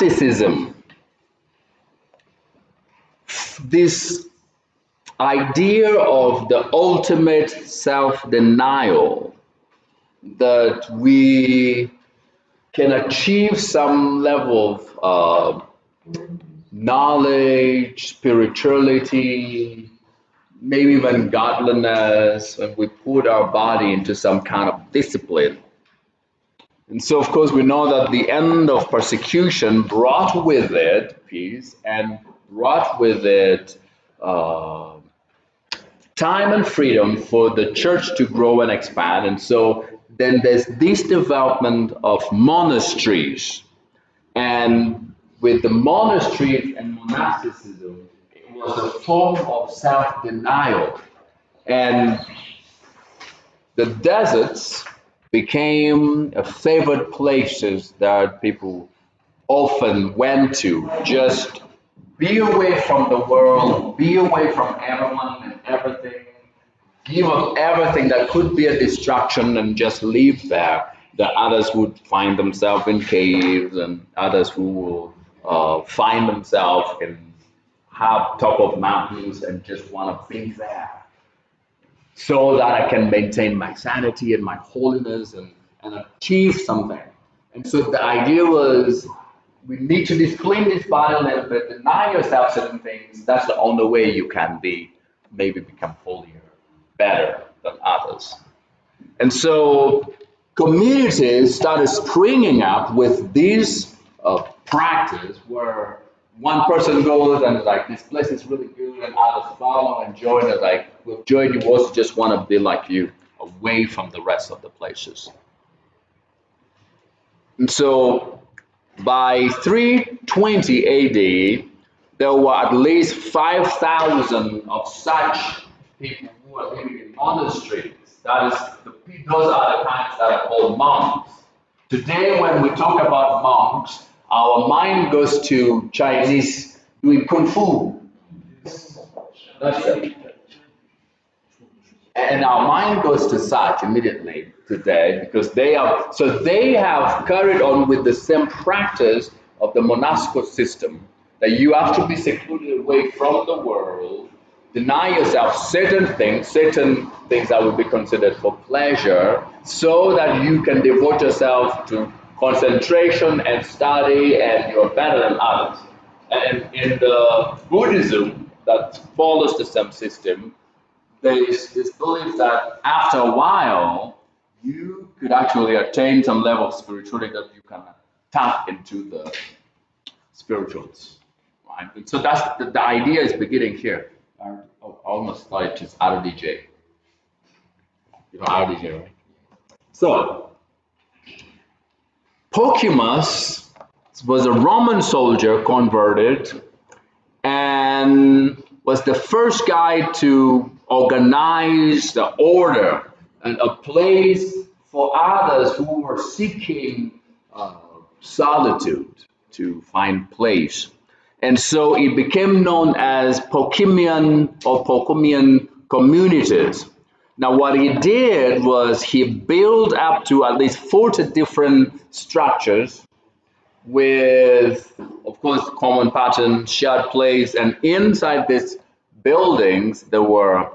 monasticism, this idea of the ultimate self-denial, that we can achieve some level of knowledge, spirituality, maybe even godliness, when we put our body into some kind of discipline. And so, of course, we know that the end of persecution brought with it peace and brought with it time and freedom for the church to grow and expand. And so then there's this development of monasteries. And with the monasteries and monasticism, it was a form of self-denial. And the deserts became a favorite places that people often went to, just be away from the world, be away from everyone and everything, give up everything that could be a distraction and just live there. The others would find themselves in caves, and others who will find themselves in top of mountains and just want to be there, so that I can maintain my sanity and my holiness and achieve something. And so the idea was, we need to discipline this body a little bit, deny yourself certain things. That's the only way you can maybe become holier, better than others. And so communities started springing up with this practice where one person goes and is like, this place is really good, and others follow and join. And like, we'll join you, also just want to be like you, away from the rest of the places. And so by 320 AD, there were at least 5,000 of such people who were living in monasteries. Those are the kinds that are called monks. Today, when we talk about monks, our mind goes to Chinese doing kung fu. That's it. And our mind goes to such immediately today, because they have carried on with the same practice of the monastic system, that you have to be secluded away from the world, deny yourself certain things that would be considered for pleasure, so that you can devote yourself to concentration and study, and you're better than others. And in the Buddhism that follows the same system, there is this belief that after a while, you could actually attain some level of spirituality, that you can tap into the spirituals, right? And so that's the idea is beginning here. I almost thought it is RDJ. You know RDJ, right? So, Pocumus was a Roman soldier converted, and was the first guy to organize the order and a place for others who were seeking solitude to find place. And so it became known as Pocumian or Pocumian communities. Now, what he did was he built up to at least 40 different structures with, of course, common pattern, shared place, and inside these buildings there were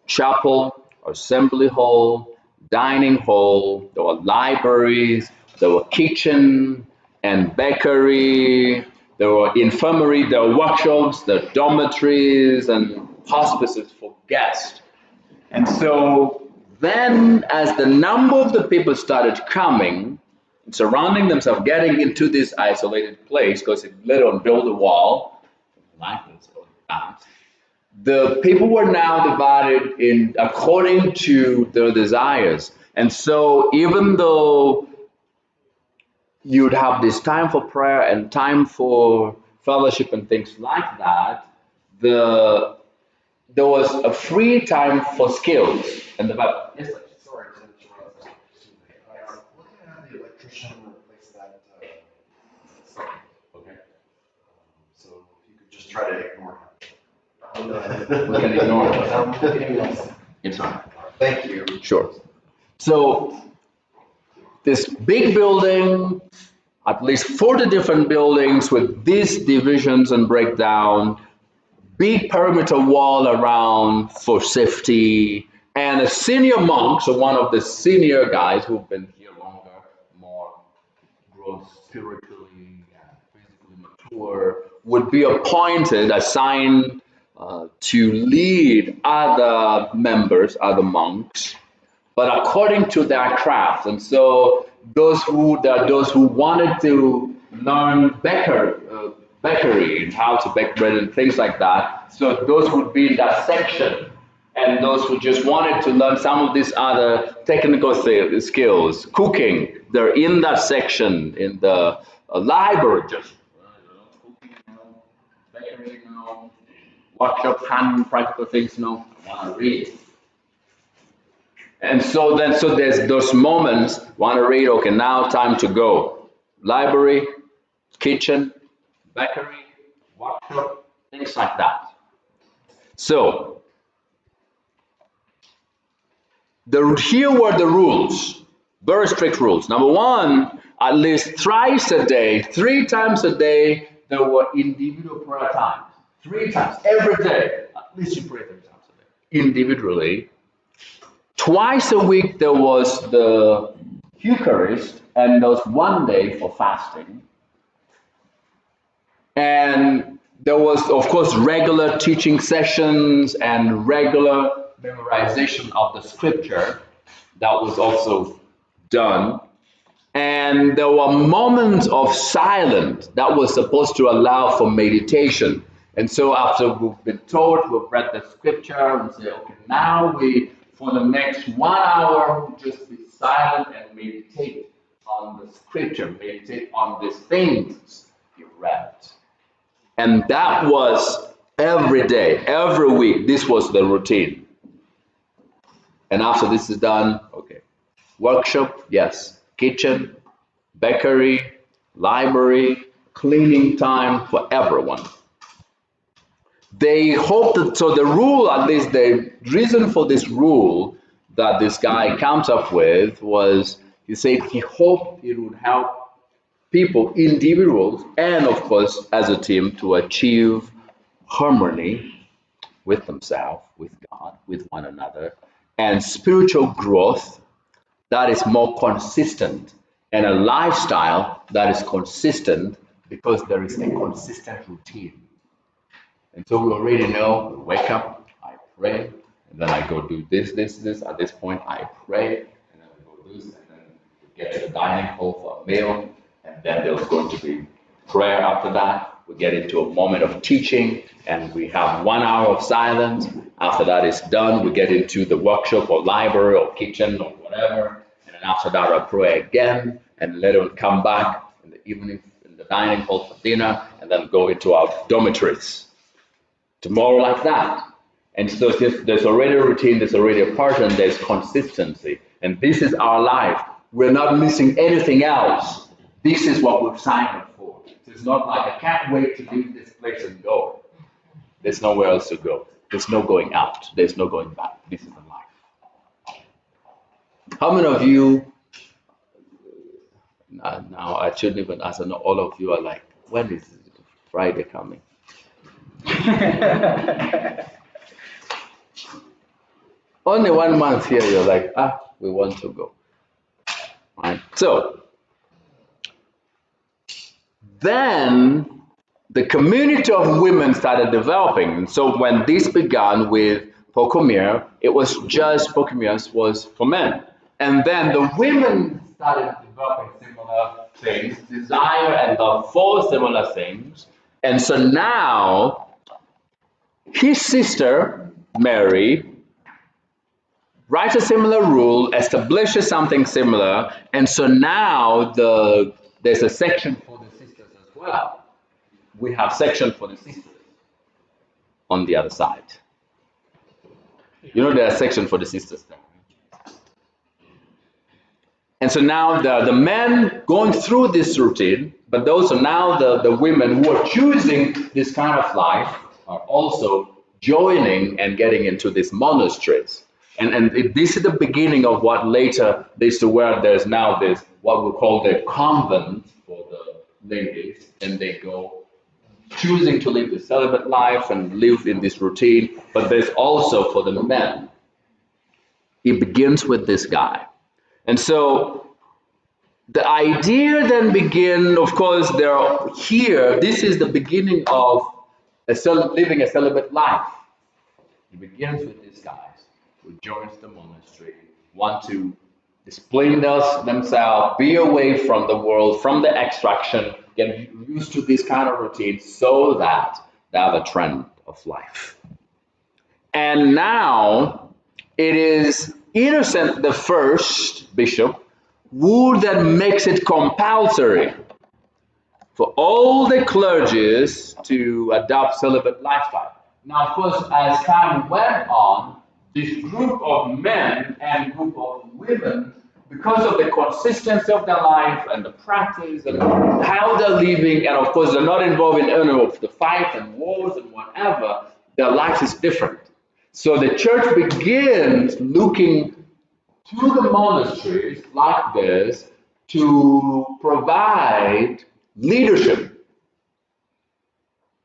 chapel, assembly hall, dining hall, there were libraries, there were kitchen and bakery, there were infirmary, there were workshops, there were dormitories and hospices for guests. And so then, as the number of the people started coming, surrounding themselves, getting into this isolated place, because it later on built a wall, like this, the people were now divided in according to their desires. And so even though you'd have this time for prayer and time for fellowship and things like that, there was a free time for skills. And the Bible, yes, sir. Sorry to interrupt. Looking at the electrician replace that. Okay. So if you could just try to ignore him. We can ignore it. It's fine. Thank you. Sure. So this big building, at least 40 different buildings with these divisions and breakdown, big perimeter wall around for safety, and a senior monk, so one of the senior guys who've been here longer, more grown spiritually and physically mature, would be appointed, assigned to lead other members, other monks, but according to their craft. And so those who wanted to learn bakery and how to bake bread and things like that, so those would be in that section. And those who just wanted to learn some of these other technical skills, cooking, they're in that section in the library. Just cooking, bakery, workshop, hand practical things. I want to read. And so there's those moments, want to read, okay, now time to go. Library, kitchen, bakery, workshop, things like that. So here were the rules, very strict rules. Number one, at least thrice a day, 3 times a day, there were individual prayer times. 3 times, every day, at least you pray 3 times a day, individually. Twice a week there was the Eucharist, and there was one day for fasting. And there was, of course, regular teaching sessions and regular memorization of the scripture that was also done. And there were moments of silence that was supposed to allow for meditation. And so after we've been taught, we've read the scripture and say, okay, now for the next 1 hour, we'll just be silent and meditate on the scripture, meditate on these things you read. And that was every day, every week. This was the routine. And after this is done, okay, workshop, yes, kitchen, bakery, library, cleaning time for everyone. They hoped that, so the rule, at least the reason for this rule that this guy comes up with was, he said he hoped it would help people, individuals, and of course as a team to achieve harmony with themselves, with God, with one another, and spiritual growth that is more consistent, and a lifestyle that is consistent because there is a consistent routine. And so we already know, wake up, I pray, and then I go do this. At this point, I pray, and then we go do this, and then we get to the dining hall for a meal, and then there's going to be prayer after that. We get into a moment of teaching, and we have 1 hour of silence. After that is done, we get into the workshop or library or kitchen or whatever, and then after that, I pray again, and later we come back in the evening in the dining hall for dinner, and then go into our dormitories. Tomorrow like that. And so there's already a routine, there's already a pattern, there's consistency. And this is our life. We're not missing anything else. This is what we've signed up for. It's not like I can't wait to leave this place and go. There's nowhere else to go. There's no going out. There's no going back. This is the life. How many of you, now I shouldn't even ask, I know all of you are like, when is Friday coming? Only 1 month here, you're like, we want to go. Right? So, then the community of women started developing. So when this began with Pocomere, it was just, Pocomere was for men. And then the women started developing similar things, desire and love for similar things. And so now, his sister, Mary, writes a similar rule, establishes something similar, and so now there's a section for the sisters as well. We have section for the sisters on the other side. There's a section for the sisters there. And so now the men going through this routine, but those are now the women who are choosing this kind of life are also joining and getting into these monasteries. And this is the beginning of what later leads to where there's now this, what we call the convent for the ladies, and they go choosing to live the celibate life and live in this routine. But there's also for the men. It begins with this guy. And so the idea then begin, of course, here, this is the beginning of living a celibate life. It begins with these guys who joins the monastery, want to discipline themselves, be away from the world, from the extraction, get used to this kind of routine so that they have a trend of life. And now it is Innocent the First bishop who then makes it compulsory for all the clergies to adopt celibate lifestyle. Now, of course, as time went on, this group of men and group of women, because of the consistency of their life and the practice and how they're living, and of course they're not involved in any of the fight and wars and whatever, their life is different. So the church begins looking to the monasteries like this to provide leadership.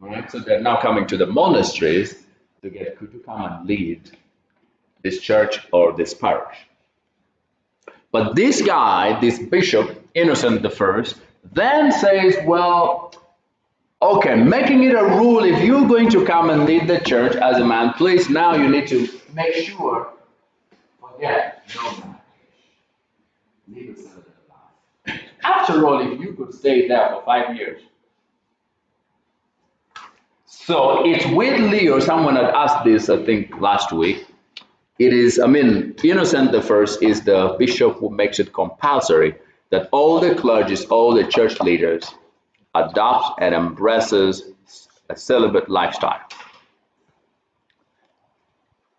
All right, so they're now coming to the monasteries to get, could you come and lead this church or this parish? But this guy, this bishop, Innocent the First, then says, well, okay, making it a rule, if you're going to come and lead the church as a man, please now you need to make sure, forget, no man. Leave a celibate life. After all, if you could stay there for 5 years. So it's with Leo, someone had asked this, I think, last week. It is, Innocent the First is the bishop who makes it compulsory that all the clergy, all the church leaders adopt and embraces a celibate lifestyle.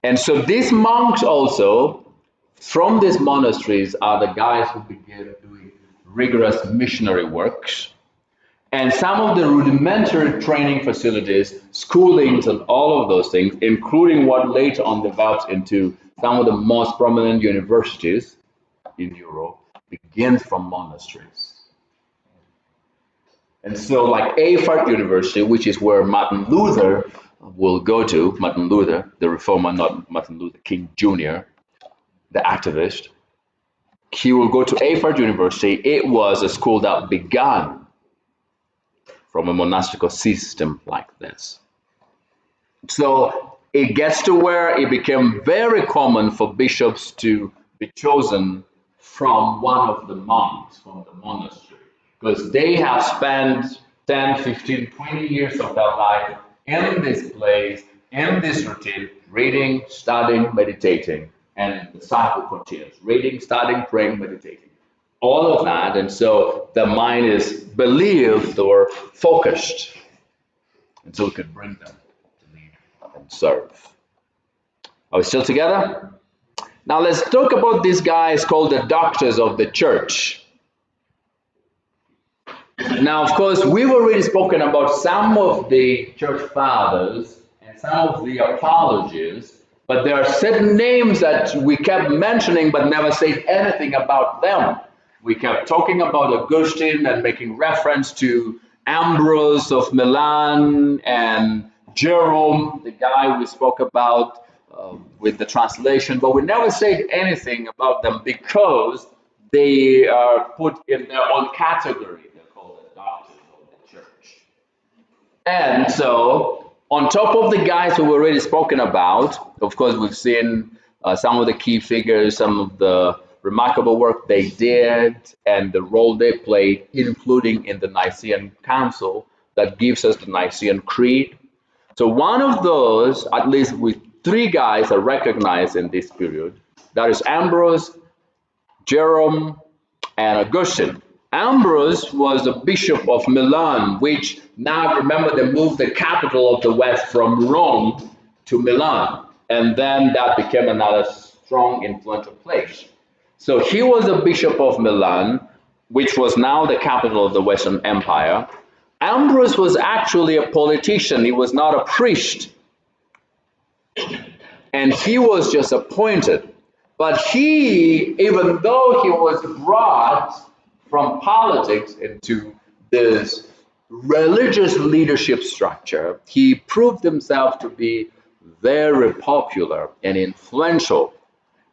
And so these monks also, from these monasteries, are the guys who begin doing rigorous missionary works. And some of the rudimentary training facilities, schoolings, and all of those things, including what later on develops into some of the most prominent universities in Europe, begins from monasteries. And so, like Erfurt University, which is where Martin Luther will go to, Martin Luther, the reformer, not Martin Luther King Jr., the activist, he will go to Erfurt University. It was a school that began from a monastical system like this. So it gets to where it became very common for bishops to be chosen from one of the monks from the monastery, because they have spent 10, 15, 20 years of their life in this place, in this routine, reading, studying, meditating, and the cycle continues. Reading, studying, praying, meditating. All of that, and so the mind is believed or focused, and so we could bring them to lead and serve. Are we still together? Now let's talk about these guys called the doctors of the church. Now, of course, we've already spoken about some of the church fathers and some of the apologists, but there are certain names that we kept mentioning but never said anything about them. We kept talking about Augustine and making reference to Ambrose of Milan and Jerome, the guy we spoke about with the translation, but we never said anything about them because they are put in their own category. They're called the doctors of the church. And so, on top of the guys who we've already spoken about, of course, we've seen some of the key figures, some of the remarkable work they did and the role they played, including in the Nicaean Council that gives us the Nicaean Creed. So one of those, at least with 3 guys, are recognized in this period. That is Ambrose, Jerome, and Augustine. Ambrose was the Bishop of Milan, which now remember they moved the capital of the West from Rome to Milan, and then that became another strong influential place. So he was the Bishop of Milan, which was now the capital of the Western Empire. Ambrose was actually a politician. He was not a priest. And he was just appointed. But he, even though he was brought from politics into this religious leadership structure, he proved himself to be very popular and influential.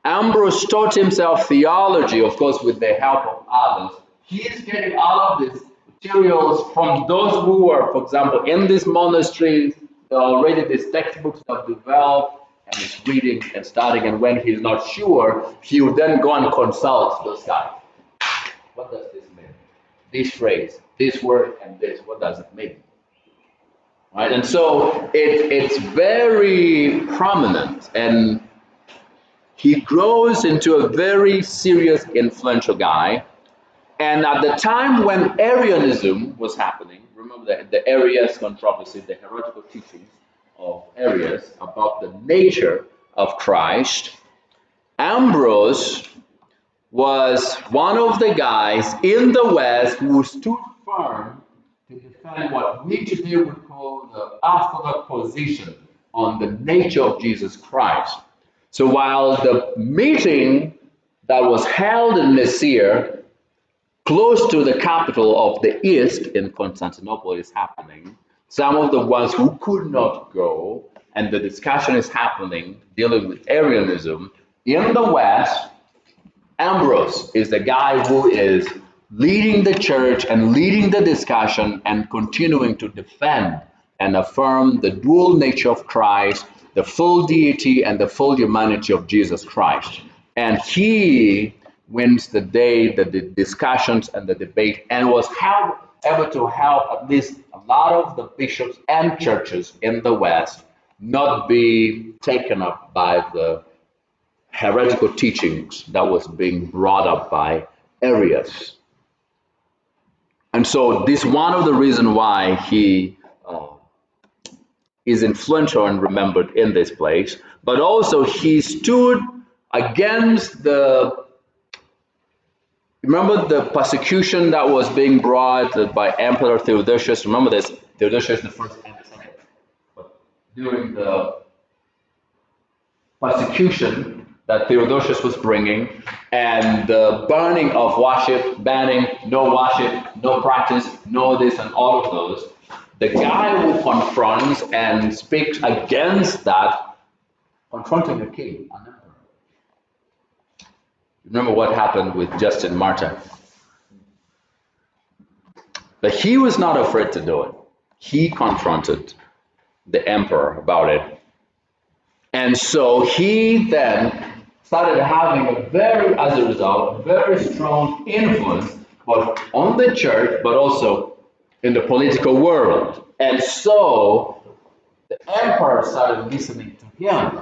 Ambrose taught himself theology, of course, with the help of others. He is getting all of these materials from those who were, for example, in these monasteries. Already these textbooks have developed, and he's reading and studying. And when he's not sure, he would then go and consult those guys. What does this mean? This phrase, this word, and this, what does it mean? Right? And so it's very prominent, and he grows into a very serious, influential guy. And at the time when Arianism was happening, remember the Arius controversy, the heretical teachings of Arius about the nature of Christ, Ambrose was one of the guys in the West who stood firm to defend what we today would call the orthodox position on the nature of Jesus Christ. So while the meeting that was held in Nicaea, close to the capital of the East in Constantinople, is happening, some of the ones who could not go, and the discussion is happening dealing with Arianism in the West, Ambrose is the guy who is leading the church and leading the discussion and continuing to defend and affirm the dual nature of Christ, the full deity and the full humanity of Jesus Christ. And he wins the day, the discussions and the debate, and was able to help at least a lot of the bishops and churches in the West not be taken up by the heretical teachings that was being brought up by Arius. And so this is one of the reasons why he is influential and remembered in this place, but also he stood against remember the persecution that was being brought by Emperor Theodosius. Remember this, Theodosius the first and the second. But during the persecution that Theodosius was bringing, and the burning of worship, banning, no worship, no practice, no this and all of those, the guy who confronts and speaks against that, confronting a king, an emperor. Remember what happened with Justin Martyr. But he was not afraid to do it. He confronted the emperor about it. And so he then started having as a result, very strong influence both on the church, but also in the political world. And so the emperor started listening to him.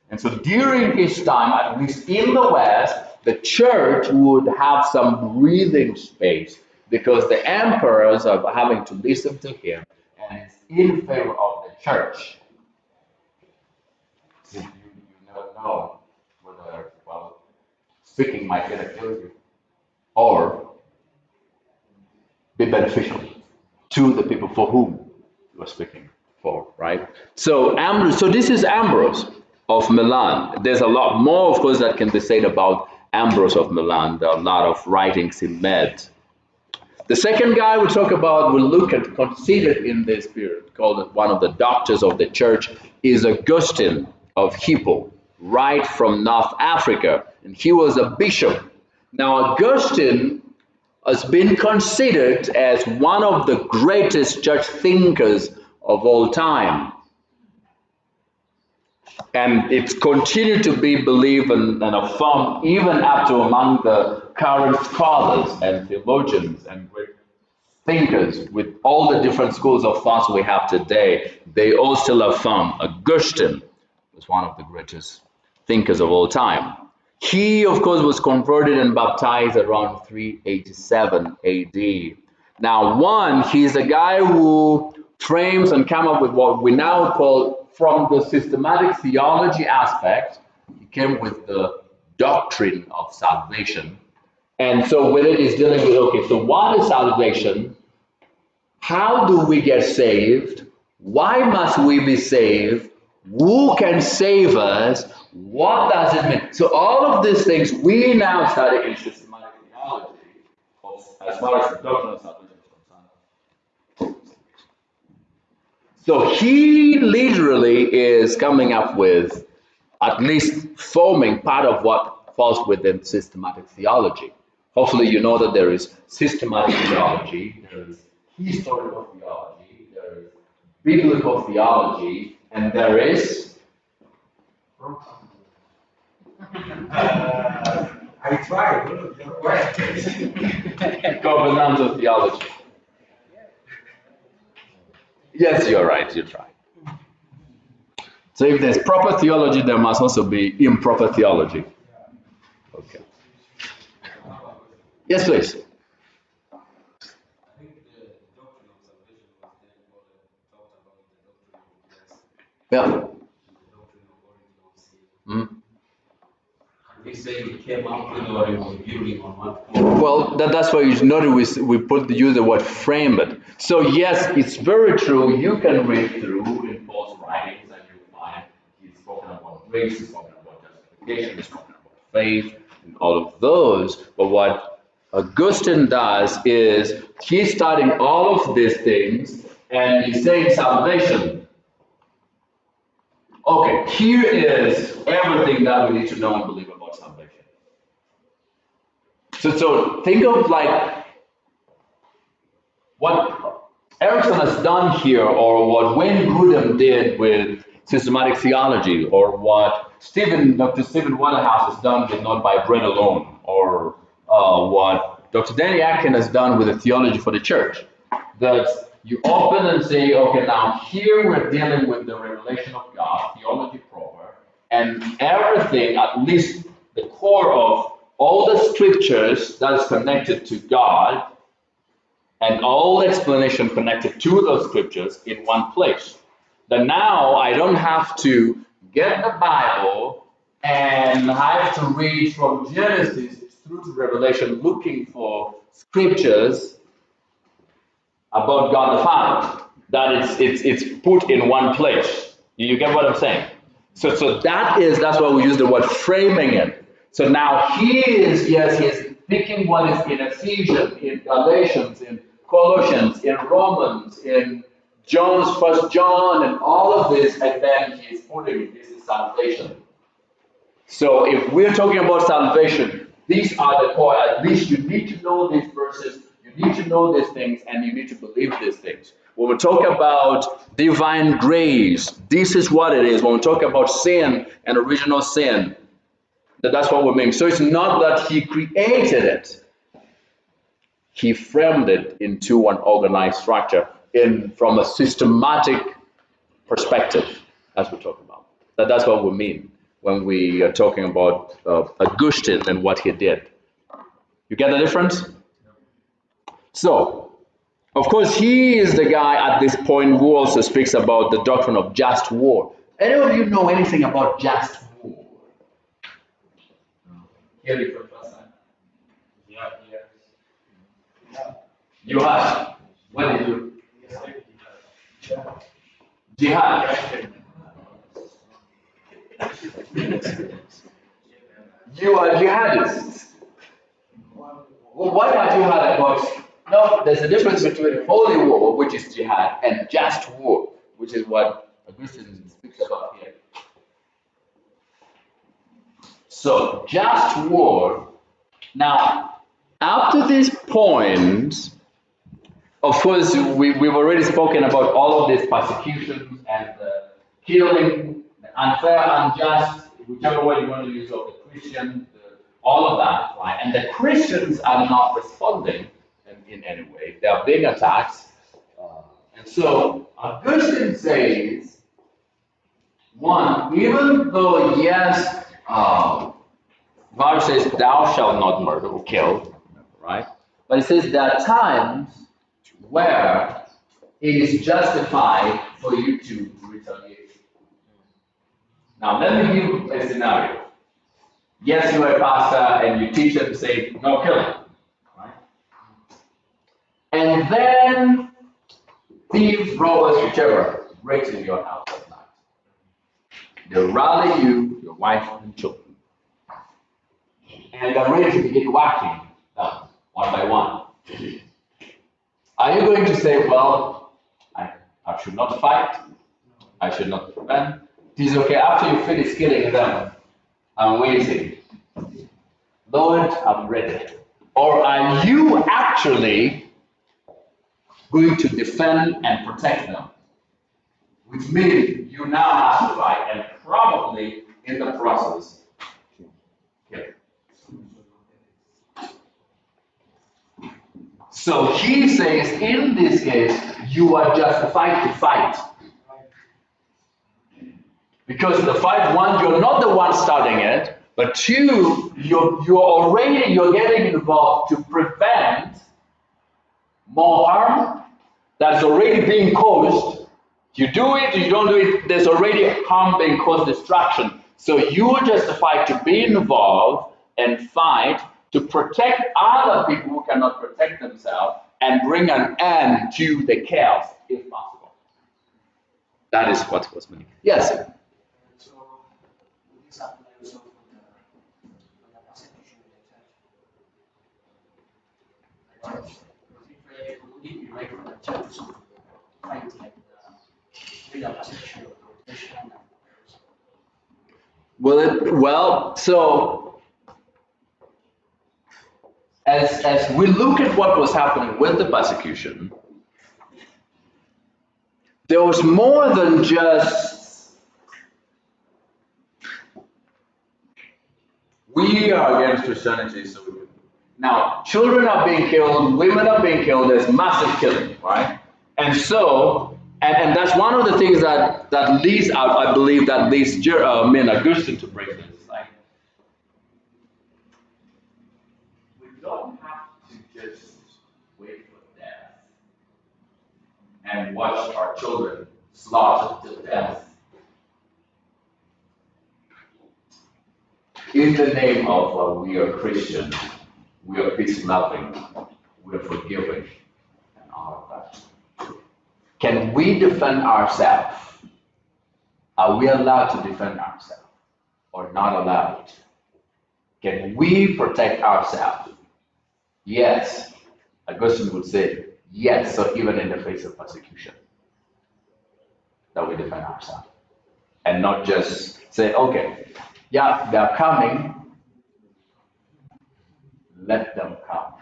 And so during his time, at least in the West, the church would have some breathing space because the emperors are having to listen to him and is in favor of the church. You never know whether, well, speaking might kill you or be beneficial to the people for whom you are speaking for, right? So this is Ambrose of Milan. There's a lot more, of course, that can be said about Ambrose of Milan. There are a lot of writings he made. The second guy we talk about, we look at, considered in this period, called one of the doctors of the church, is Augustine of Hippo, right from North Africa, and he was a bishop. Now, Augustine has been considered as one of the greatest church thinkers of all time. And it's continued to be believed and affirmed even up to among the current scholars and theologians and great thinkers with all the different schools of thought we have today. They all still affirm Augustine was one of the greatest thinkers of all time. He, of course, was converted and baptized around 387 AD. Now, he's a guy who frames and came up with what we now call, from the systematic theology aspect, he came with the doctrine of salvation. And so with it, he's dealing with, okay, so what is salvation? How do we get saved? Why must we be saved? Who can save us? What does it mean? So all of these things we now study in systematic theology, as far as the doctrine of salvation is So he literally is coming up with, at least forming part of what falls within systematic theology. Hopefully, you know that there is systematic theology, there is historical theology, there is biblical theology, and there is I tried. Your question. covenantal theology. Yes, you're right, you try. So if there's proper theology, there must also be improper theology. Okay. Yes, please. Yeah. Mm. We say we came up with or it was building on what? Well, that's why you notice we use the word frame it. So yes, it's very true. You can read through in Paul's writings and you find he's spoken about grace, he's spoken about justification, he's spoken about faith, and all of those. But what Augustine does is he's studying all of these things and he's saying salvation. Okay, here is everything that we need to know and believe about salvation. So think of like what Erickson has done here, or what Wayne Grudem did with systematic theology, or what Dr. Stephen Waterhouse has done with Not by Bread Alone, or what Dr. Danny Akin has done with the Theology for the Church. That you open and say, okay, now here we're dealing with the revelation of God, theology proper, and everything, at least the core of all the scriptures that is connected to God, and all explanation connected to those scriptures in one place. That now I don't have to get the Bible and I have to read from Genesis through to Revelation looking for scriptures about God the Father. That it's put in one place. You get what I'm saying? So that's why we use the word framing it. So now he is picking what is in Ephesians, in Galatians, in Colossians, in Romans, in John's First John, and all of this, and then he's putting this is salvation. So if we're talking about salvation, these are the core. At least you need to know these verses, you need to know these things, and you need to believe these things. When we talk about divine grace, this is what it is. When we talk about sin and original sin, that's what we mean. So it's not that he created it. He framed it into an organized structure from a systematic perspective, as we talk about. That's what we mean when we are talking about Augustine and what he did. You get the difference? So, of course, he is the guy at this point who also speaks about the doctrine of just war. Any of you know anything about just war? Hear it for the first time. Yeah. You have. What did you? Jihad. You are jihadists. Well, what have you heard about? No, there's a difference between holy war, which is jihad, and just war, which is what Augustine speaks about here. So, just war. Now, up to this point, of course, we've already spoken about all of these persecutions and killing, unfair, unjust, whichever way you want to use of the Christian, all of that, right? And the Christians are not responding in any way. They are being attacked. And so Augustine says, one, even though, yes, God says, thou shalt not murder or kill, right? But it says there are times where it is justified for you to retaliate. Now, let me give you a scenario. Yes, you're a pastor and you teach them to say, no killing, right? And then thieves, robbers, whichever, breaks in your house at night. They rally you, your wife, and children. And they're ready to begin whacking one by one. Are you going to say, well, I should not fight. I should not prevent. It is okay after you finish killing them. I'm waiting. Lord, I'm ready. Or are you actually going to defend and protect them? Which means you now have to fight and probably in the process kill. So he says in this case, you are justified to fight. Because the fight, one, you're not the one starting it, but two, you're getting involved to prevent more harm that's already being caused. You do it, you don't do it, there's already harm being caused, destruction. So you are justified to be involved and fight to protect other people who cannot protect themselves and bring an end to the chaos if possible. That is what was meaning. Yes. So this applies also for the persecution in the church. It would it be right for the church to fight like the persecution of the Christian? So as we look at what was happening with the persecution, there was more than just we are against Christianity, so now children are being killed, women are being killed, there's massive killing, right? And so, and that's one of the things that leads out, I believe, that leads Augustine to bring this. Like, we don't have to just wait for death and watch our children slaughtered to death in the name of we are Christian, we are peace loving, we are forgiving, and all of that. Can we defend ourselves? Are we allowed to defend ourselves or not allowed? Can we protect ourselves? Yes. Augustine would say yes, so even in the face of persecution, that we defend ourselves. And not just say, okay, yeah, they're coming, let them come.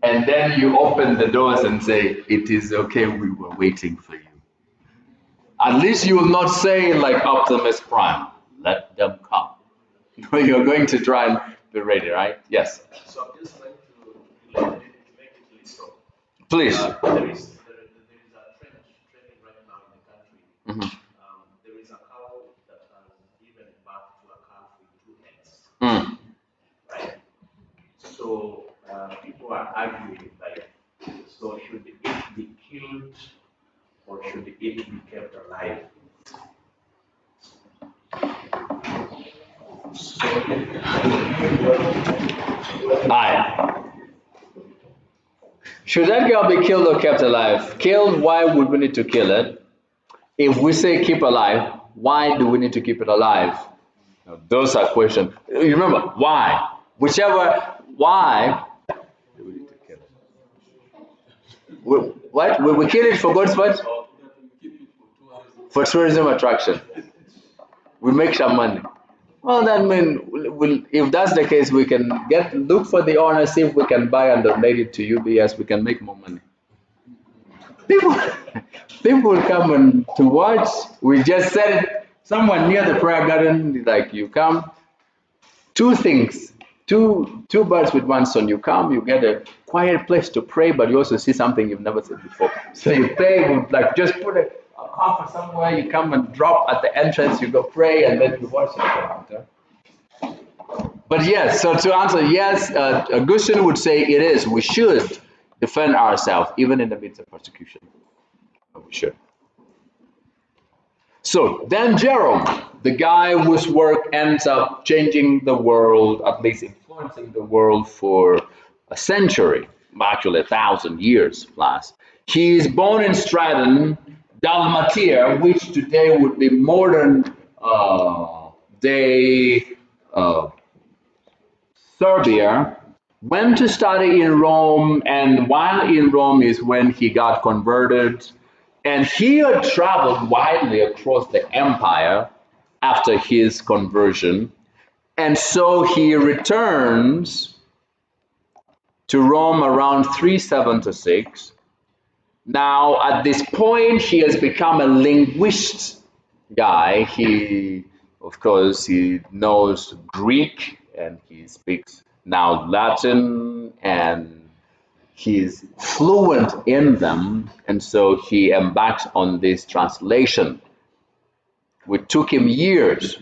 And then you open the doors and say, it is okay, we were waiting for you. At least you will not say like Optimus Prime, let them come. You're going to try and be ready, right? Yes. So I'm just trying to make it literal. Please. There is a trending right now in the country. Mhm. There is a cow that has given birth to a calf with two heads. Mm. Right? So people are arguing like, so should it be killed or should it be kept alive? Aye. Should that girl be killed or kept alive? Killed, why would we need to kill it? If we say keep alive, why do we need to keep it alive? Now, those are questions. You remember, why? Why do we need to kill it? What? Will we kill it for God's what? For tourism attraction. We make some money. Well, that means if that's the case, we can look for the owner, see if we can buy and donate it to UBS. We can make more money. People, people will come and to watch. We just set it somewhere near the prayer garden. Like you come, two things, two birds with one stone. You come, you get a quiet place to pray, but you also see something you've never seen before. So you pray, like just put a coffer somewhere. You come and drop at the entrance. You go pray, and then you worship the But yes, so to answer, yes, Augustine would say it is. We should defend ourselves, even in the midst of persecution. We should. So then Jerome, the guy whose work ends up changing the world, at least influencing the world for a century, actually 1,000 years plus. He is born in Stratton, Dalmatia, which today would be modern day Serbia, went to study in Rome, and while in Rome is when he got converted And he had traveled widely across the empire after his conversion. And so he returns to Rome around 376. Now, at this point, he has become a linguist guy. Of course, he knows Greek and he speaks now Latin and he's fluent in them. And so he embarks on this translation, which took him years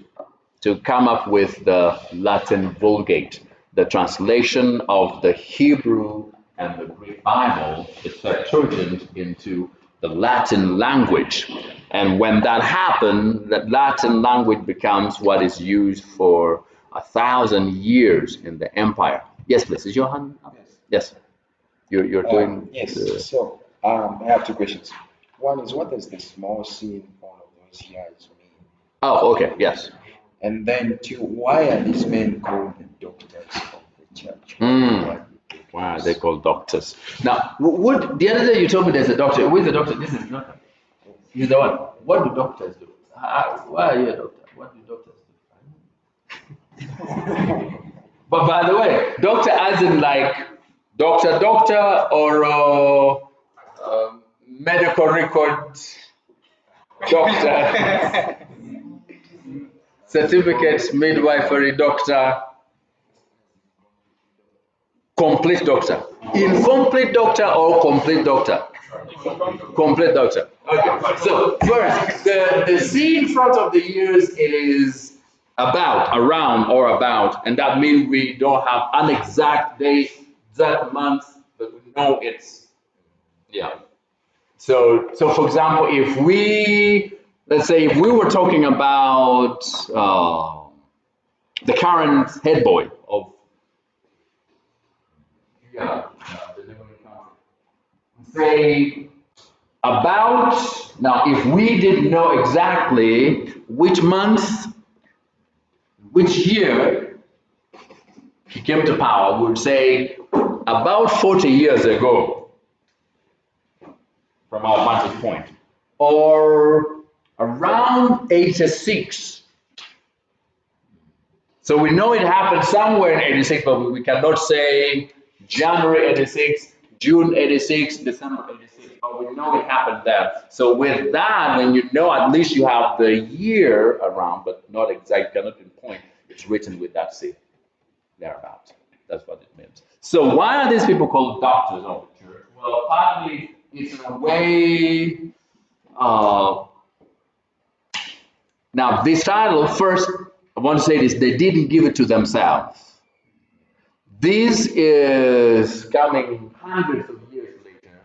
to come up with the Latin Vulgate, the translation of the Hebrew and the Greek Bible, the Septuagint, into the Latin language. And when that happened, the Latin language becomes what is used for 1,000 years in the empire. Yes, please. Is your hand up? Yes. You're doing. Yes. So I have two questions. One is, what does the small c in front of those years mean? Oh, okay. Yes. And then two, why are these men called the doctors of the church? Wow, they're called doctors. Now, what the other day you told me there's a doctor. Who is the doctor? This is not. He's the one. What do doctors do? Why are you a doctor? What do doctors do? But by the way, doctor as in like doctor, or medical record doctor, certificate, midwifery doctor, complete doctor, incomplete doctor or complete doctor? Complete doctor. Okay. So first, the C in front of the years is about, around, or about, and that means we don't have an exact date, exact month, but we know it's So for example, let's say if we were talking about the current head boy of the neighboring country, say about, now if we didn't know exactly which month, which year he came to power, we would say about 40 years ago from our vantage point, or around 86. So we know it happened somewhere in 86, but we cannot say January 86, June 86, December 86, but we know it happened there. So with that, when you know, at least you have the year around, but not exact, cannot pinpoint, it's written with that C, thereabout. That's what it means. So why are these people called doctors of the church? Well, partly it's in a way, now this title, first, I want to say this, they didn't give it to themselves. This is coming hundreds of years later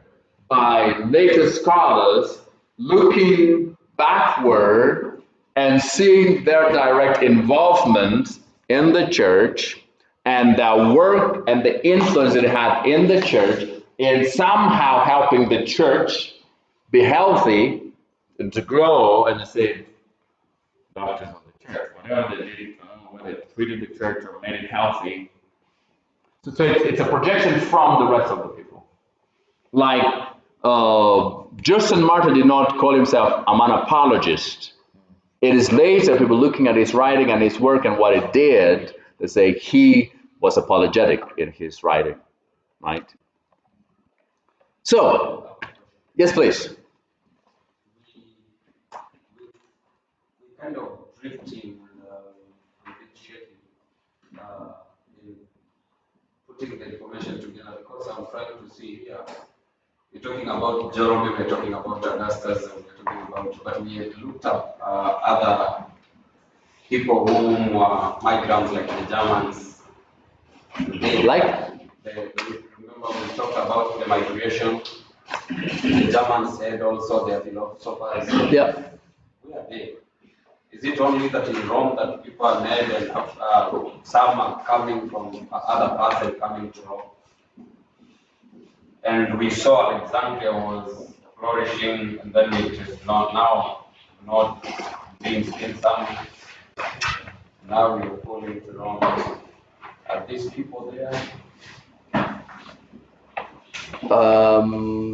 by later scholars looking backward and seeing their direct involvement in the church and their work and the influence it had in the church in somehow helping the church be healthy and to grow, and to say doctors of the church, whatever they did, whether they treated the church or made it healthy. So it's a projection from the rest of the people. Like Justin Martyr did not call himself an apologist. It is later people looking at his writing and his work and what it did, they say he was apologetic in his writing, right? So, yes, please. We kind of drifting and appreciating in putting the information together, because I'm trying to see here. We're talking about Jerome, we're talking about Augustus, and we're talking about, but we had looked up other people whom were migrants like the Germans. Remember we talked about the migration. The Germans had also their philosophers. Yeah. Where are they? Is it only that in Rome that people are made and some are coming from other parts and coming to Rome? And we saw Alexandria was flourishing, and then it is not being still some. Now we are falling to Rome. Are these people there?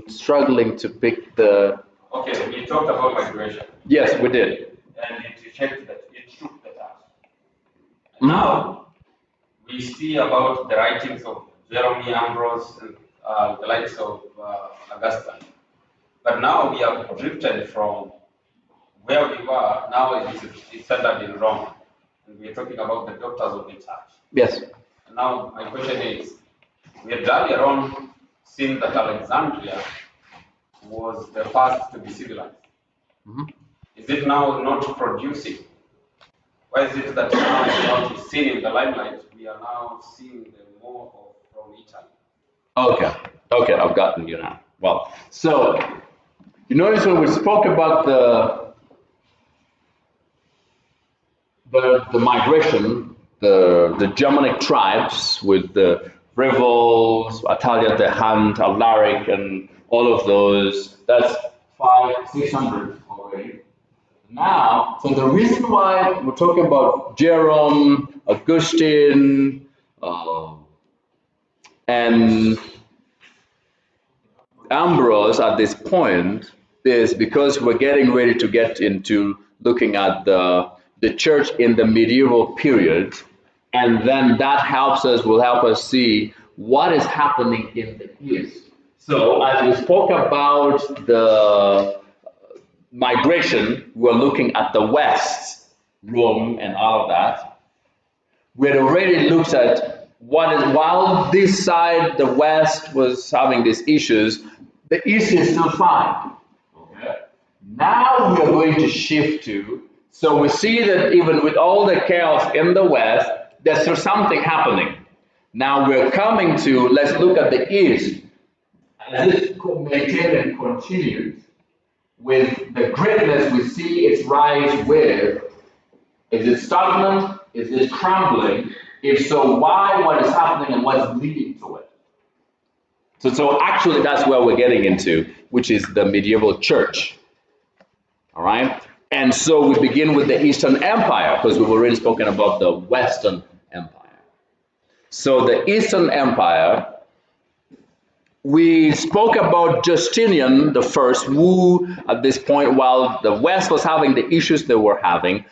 Struggling to pick the Okay, we talked about migration, Yes, we did. and it shaped that it shook the church. Mhm. Now we see about the writings of Jeremy Ambrose and the likes of Augustine. But now we have drifted from where we were. Now it's centered in Rome, and we're talking about the doctors of the church. Yes. Now my question is, we had earlier on seen that Alexandria was the first to be civilized. Mhm. Is it now not producing? Why is it that now it's not seen in the limelight? We are now seeing the more of from Italy. Okay. Okay, I've gotten you now. Well, so you notice when we spoke about the migration, the Germanic tribes with the Rivals, Atalia, the Hunt, Alaric, and all of those, that's 600 already. Now, so the reason why we're talking about Jerome, Augustine, and Ambrose at this point is because we're getting ready to get into looking at the church in the medieval period, and then that will help us see what is happening in the East. So as we spoke about the migration, we're looking at the West, Rome and all of that. We had already looked at while this side, the West, was having these issues, the East is still fine. Okay. Now we are going to shift to, so we see that even with all the chaos in the West, there's still something happening. Now we're coming to, let's look at the East, as it maintained and continued with the greatness we see its rise with. Is it stagnant? Is it crumbling? If so, why? What is happening and what's leading to it? So actually, that's where we're getting into, which is the medieval church. All right? And so we begin with the Eastern Empire, because we've already spoken about the Western Empire. So the Eastern Empire, we spoke about Justinian the First, who at this point, while the West was having the issues they were having,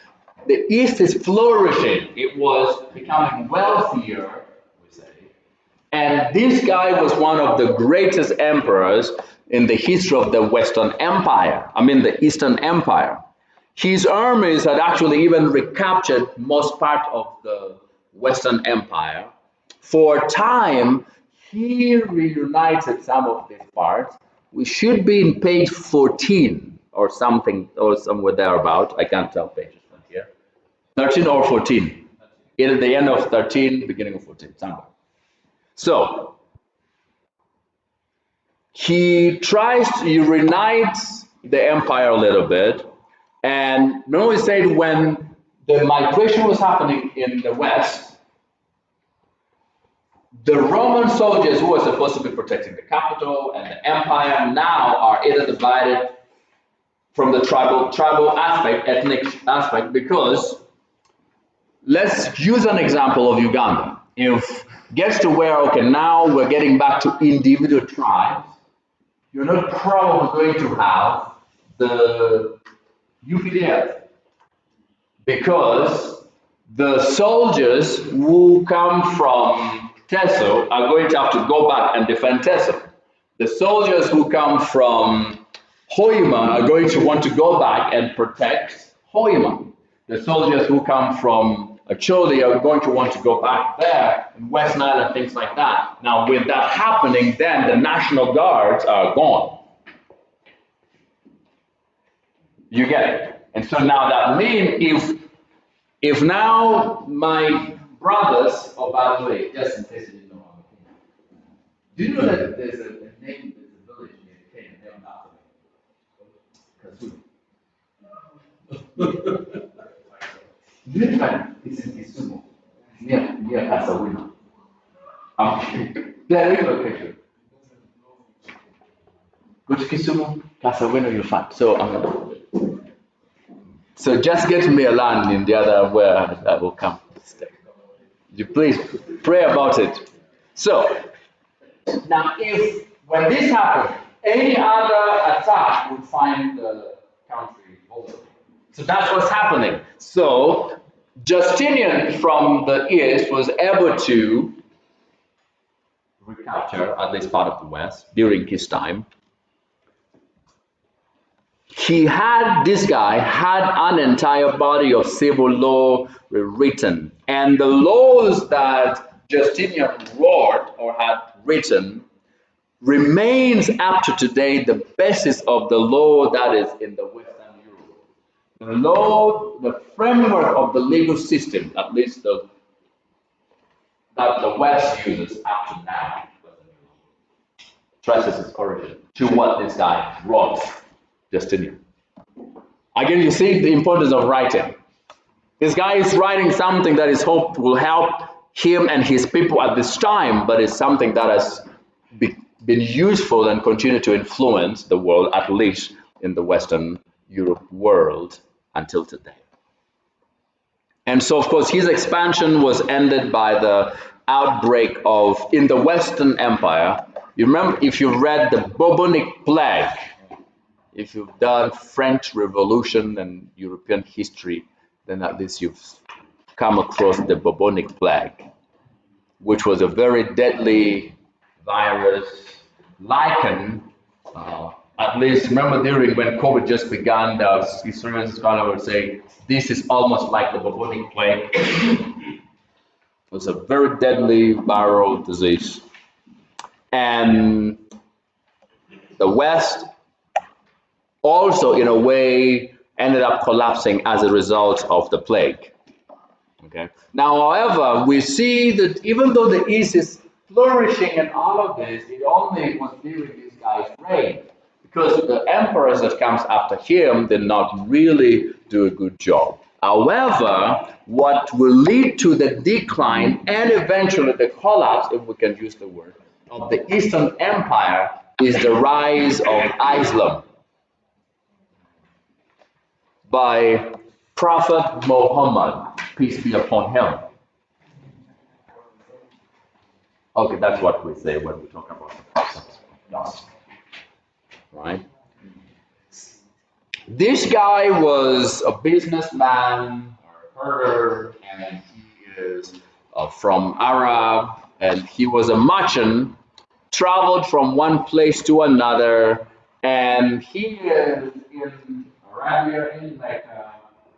the East is flourishing. It was becoming wealthier, we say. And this guy was one of the greatest emperors in the history of the Western Empire, the Eastern Empire. His armies had actually even recaptured most part of the Western Empire. For a time, he reunited some of these parts. We should be in page 14 or something, or somewhere thereabout. I can't tell pages from here. 13 or 14. Either the end of 13, beginning of 14, somewhere. So, he reunites the empire a little bit. And remember we said when the migration was happening in the West, the Roman soldiers who were supposed to be protecting the capital and the empire now are either divided from the tribal aspect, ethnic aspect, because let's use an example of Uganda. If gets to where, okay, now we're getting back to individual tribes, you're not probably going to have the UPDF because the soldiers who come from Teso are going to have to go back and defend Teso. The soldiers who come from Hoima are going to want to go back and protect Hoima. The soldiers who come from Acholi are going to want to go back there in West Nile and things like that. Now, with that happening, then the National Guards are gone. You get it? And so now that means if now my brothers, oh, by the way, just in case you didn't know, do you know that there's a name, there's a village near Nicaean named after me? Kasumu. This time it's in Kisumu, near Kasawina. Very location. Go to Kisumu, Kasawina, you'll find. So just get me a land in the other where I will come to stay. You please pray about it. So now when this happens, any other attack would find the country vulnerable. So that's what's happening. So Justinian from the east was able to recapture at least part of the west during his time. This guy had an entire body of civil law written, and the laws that Justinian wrote or had written remains up to today the basis of the law that is in the Western Europe. The law, the framework of the legal system, at least that the West uses up to now, traces its origin to what this guy wrote, Justinian. Again, you see the importance of writing. This guy is writing something that is hoped will help him and his people at this time, but it's something that has been useful and continue to influence the world, at least in the Western Europe world until today. And so, of course, his expansion was ended by the outbreak in the Western Empire. You remember, if you read the bubonic plague, if you've done French Revolution and European history, then at least you've come across the bubonic plague, which was a very deadly virus, likened, at least remember during when COVID just began, the historians would say this is almost like the bubonic plague. It was a very deadly viral disease. And the West also, in a way, ended up collapsing as a result of the plague. Okay. Now, however, we see that even though the East is flourishing and all of this, it only was during this guy's reign, because the emperors that comes after him did not really do a good job. However, what will lead to the decline and eventually the collapse, if we can use the word, of the Eastern Empire is the rise of Islam by Prophet Muhammad, peace be upon him. Okay, that's what we say when we talk about the prophets of gospel, right? This guy was a businessman or a herder, and he is from Arab, and he was a merchant, traveled from one place to another, and he is in Arabia, in Mecca.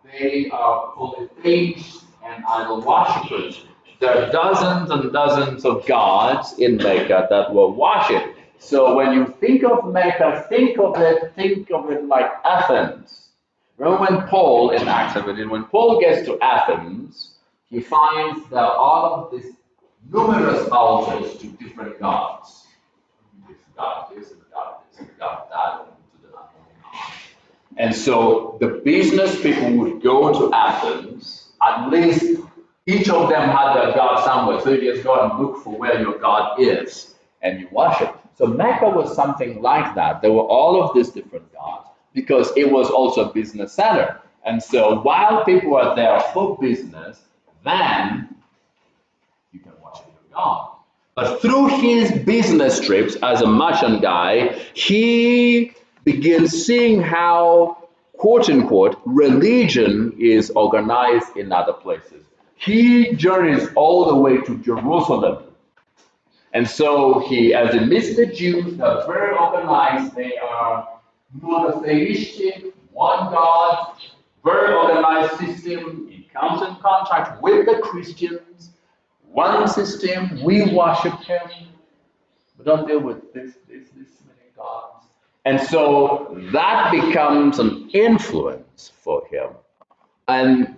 They are polytheists and idol worshippers. There are dozens and dozens of gods in Mecca that were worshipped. So when you think of Mecca, think of it like Athens. Remember when Paul in Acts 17, when Paul gets to Athens, he finds that all of these numerous altars to different gods. This god this, and god this, and god that, and to the unknown god. And so the business people would go to Athens, at least each of them had their god somewhere. So you just go and look for where your god is and you worship. So Mecca was something like that. There were all of these different gods because it was also a business center. And so while people were there for business, then you can worship your god. But through his business trips as a merchant guy, he begins seeing how, quote unquote, religion is organized in other places. He journeys all the way to Jerusalem. And so as he meets the Jews, they're very organized. They are monotheistic, one God, very organized system. He comes in contact with the Christians, one system. We worship him. We don't deal with this many gods. And so that becomes an influence for him. And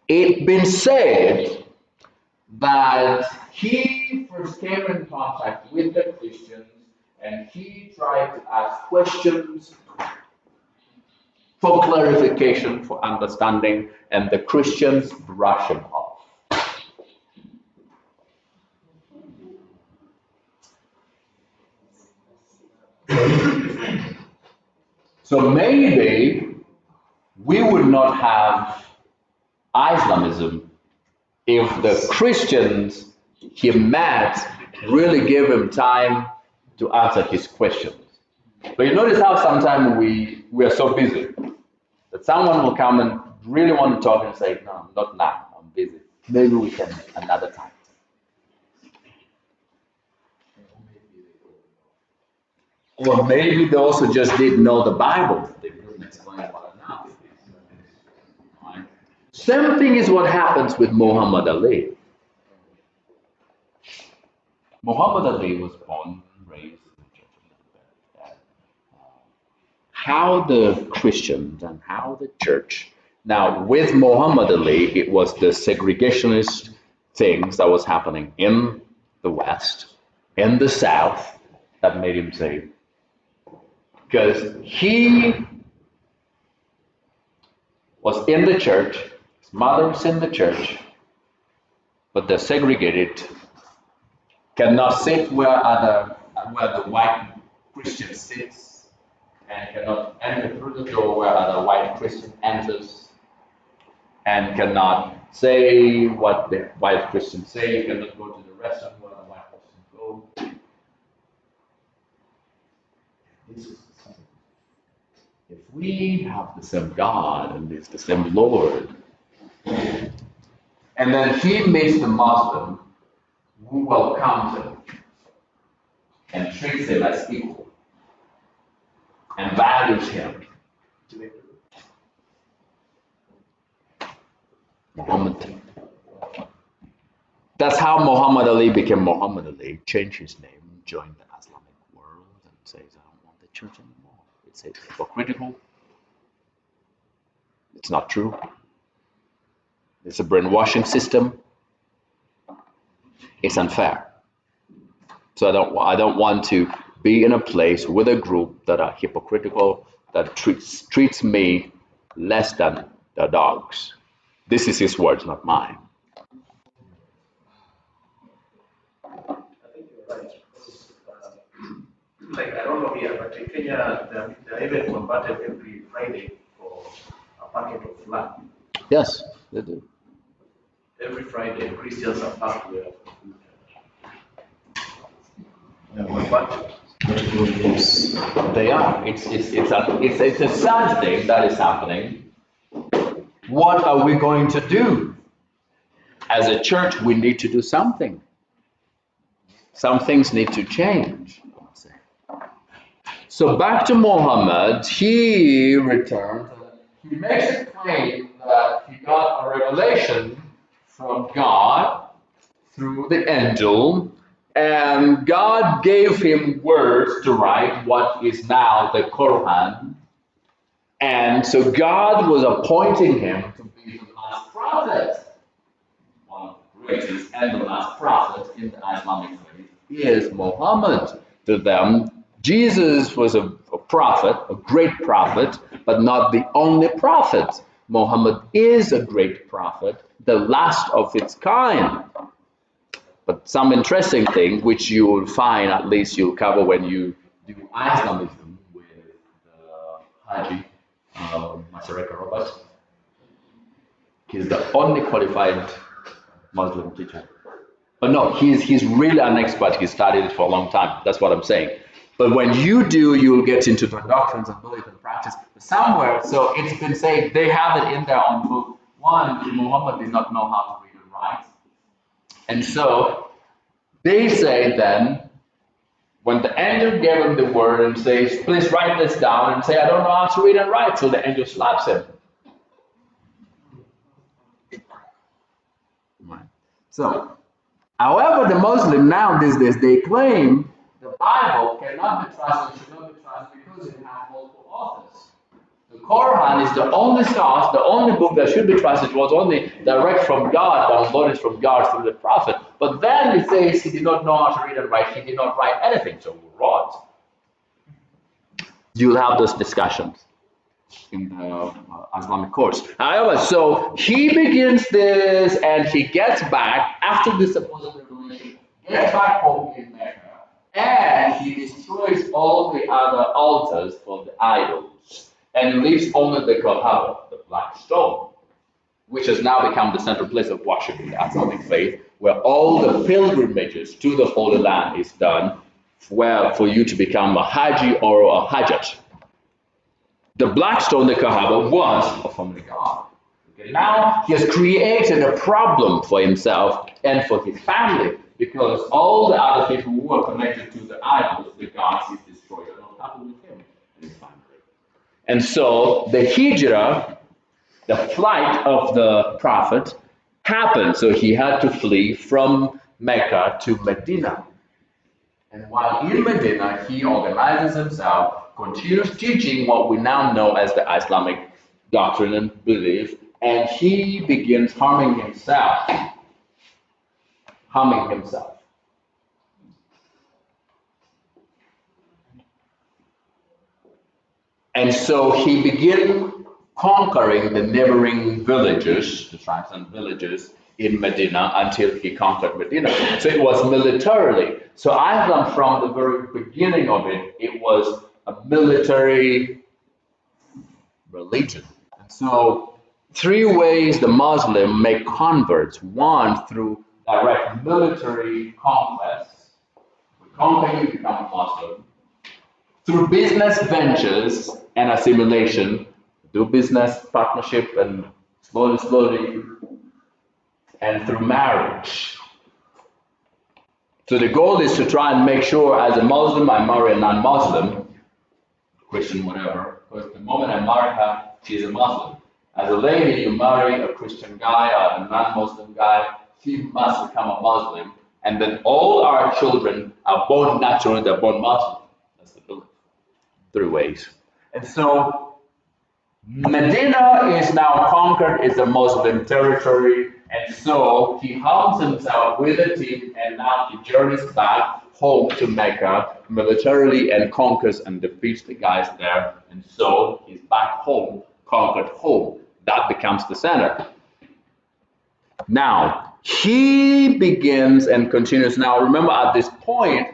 it's been said that he first came in contact with the Christians and he tried to ask questions for clarification, for understanding, and the Christians brushed him off. So maybe we would not have Islamism if the Christians he met really gave him time to answer his questions. But you notice how sometimes we are so busy that someone will come and really want to talk and say, no, not now, I'm busy. Maybe we can another time. Or maybe they also just didn't know the Bible. They couldn't explain well enough. Right? Same thing is what happens with Muhammad Ali. Muhammad Ali was born and raised in the Church of England. How the Christians and how the church. Now, with Muhammad Ali, it was the segregationist things that was happening in the West, in the South, that made him say, because he was in the church, his mother was in the church, but they're segregated, cannot sit where the white Christian sits, and cannot enter through the door where other white Christian enters, and cannot say what the white Christians say, cannot go to the restaurant where the white Christians go. This is if we have the same God and it's the same Lord, and then he meets the Muslim who welcomes him and treats him as equal and values him. Muhammad. That's how Muhammad Ali became Muhammad Ali, changed his name, joined the Islamic world, and says, I don't want the church anymore. It's hypocritical. It's not true. It's a brainwashing system. It's unfair. So I don't want to be in a place with a group that are hypocritical, that treats me less than the dogs. This is his words, not mine. I think you're right. Because, like, I don't know here, but in Kenya, they're even converted every Friday for a packet of flour. Yes, they do. Every Friday, Christians are packed with food. But They are. It's a sad thing that is happening. What are we going to do? As a church, we need to do something. Some things need to change. So back to Muhammad, he returned. He makes a claim that he got a revelation from God through the angel, and God gave him words to write what is now the Quran. And so God was appointing him to be the last prophet. One of the greatest and the last prophet in the Islamic faith is Muhammad. To them, Jesus was a prophet, a great prophet, but not the only prophet. Muhammad is a great prophet, the last of its kind. But some interesting thing, which you will find, at least you'll cover when you do Islamism with Haji Masareka Robert. He's the only qualified Muslim teacher. But no, he's really an expert. He studied it for a long time. That's what I'm saying. But when you do, you'll get into the doctrines and belief and practice somewhere. So it's been said they have it in their own book. One, Muhammad did not know how to read and write. And so they say then, when the angel gave him the word and says, please write this down, and say, I don't know how to read and write. So the angel slaps him. Right. So, however, the Muslim now these days, they claim the Bible cannot be trusted, should not be trusted because it has multiple authors. The Quran is the only source, the only book that should be trusted, was only direct from God, downloaded from God through the Prophet. But then it says he did not know how to read and write, he did not write anything, so who wrote? You'll have those discussions in the Islamic course. However, so he begins this and he gets back after this supposed revelation, gets back home in Mecca, and he destroys all the other altars for the idols and leaves only the Kaaba, the black stone, which has now become the central place of worship in the Islamic faith, where all the pilgrimages to the Holy Land is done well, for you to become a Haji or a Hajjat. The black stone, the Kaaba, was a family god. Okay, now he has created a problem for himself and for his family because all the other people who are connected to the idols, the gods, he's destroyed are not happy with him and his family. And so the hijrah, the flight of the prophet, happened. So he had to flee from Mecca to Medina. And while in Medina, he organizes himself, continues teaching what we now know as the Islamic doctrine and belief, and he begins harming himself. Harming himself. And so he began conquering the neighboring villages, the tribes and villages in Medina until he conquered Medina. So it was militarily. So Islam, from the very beginning of it, it was a military religion. And so three ways the Muslim make converts. One, through direct military conquest. We conquer you, become a Muslim. Through business ventures and assimilation, do business partnership and slowly, and through marriage. So the goal is to try and make sure as a Muslim I marry a non-Muslim, Christian, whatever, because the moment I marry her, she's a Muslim. As a lady, you marry a Christian guy or a non-Muslim guy, she must become a Muslim, and then all our children are born naturally, they're born Muslim. That's the belief. Three ways. And so Medina is now conquered, it's a Muslim territory, and so he arms himself with a team and now he journeys back home to Mecca militarily and conquers and defeats the guys there. And so he's back home, conquered home. That becomes the center. Now, he begins and continues. Now, remember at this point,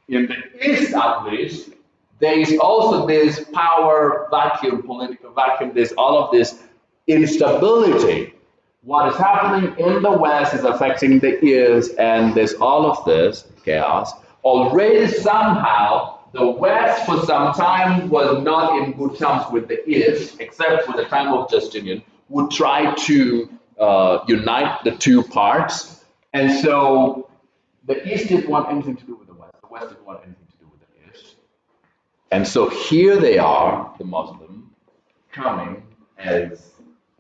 in the East at least, there is also this power vacuum, political vacuum, there's all of this instability. What is happening in the West is affecting the East, and there's all of this chaos. Already somehow, the West for some time was not in good terms with the East, except for the time of Justinian, would try to unite the two parts. And so the East didn't want anything to do with the West didn't want anything to do with the East. And so here they are, the Muslims, coming as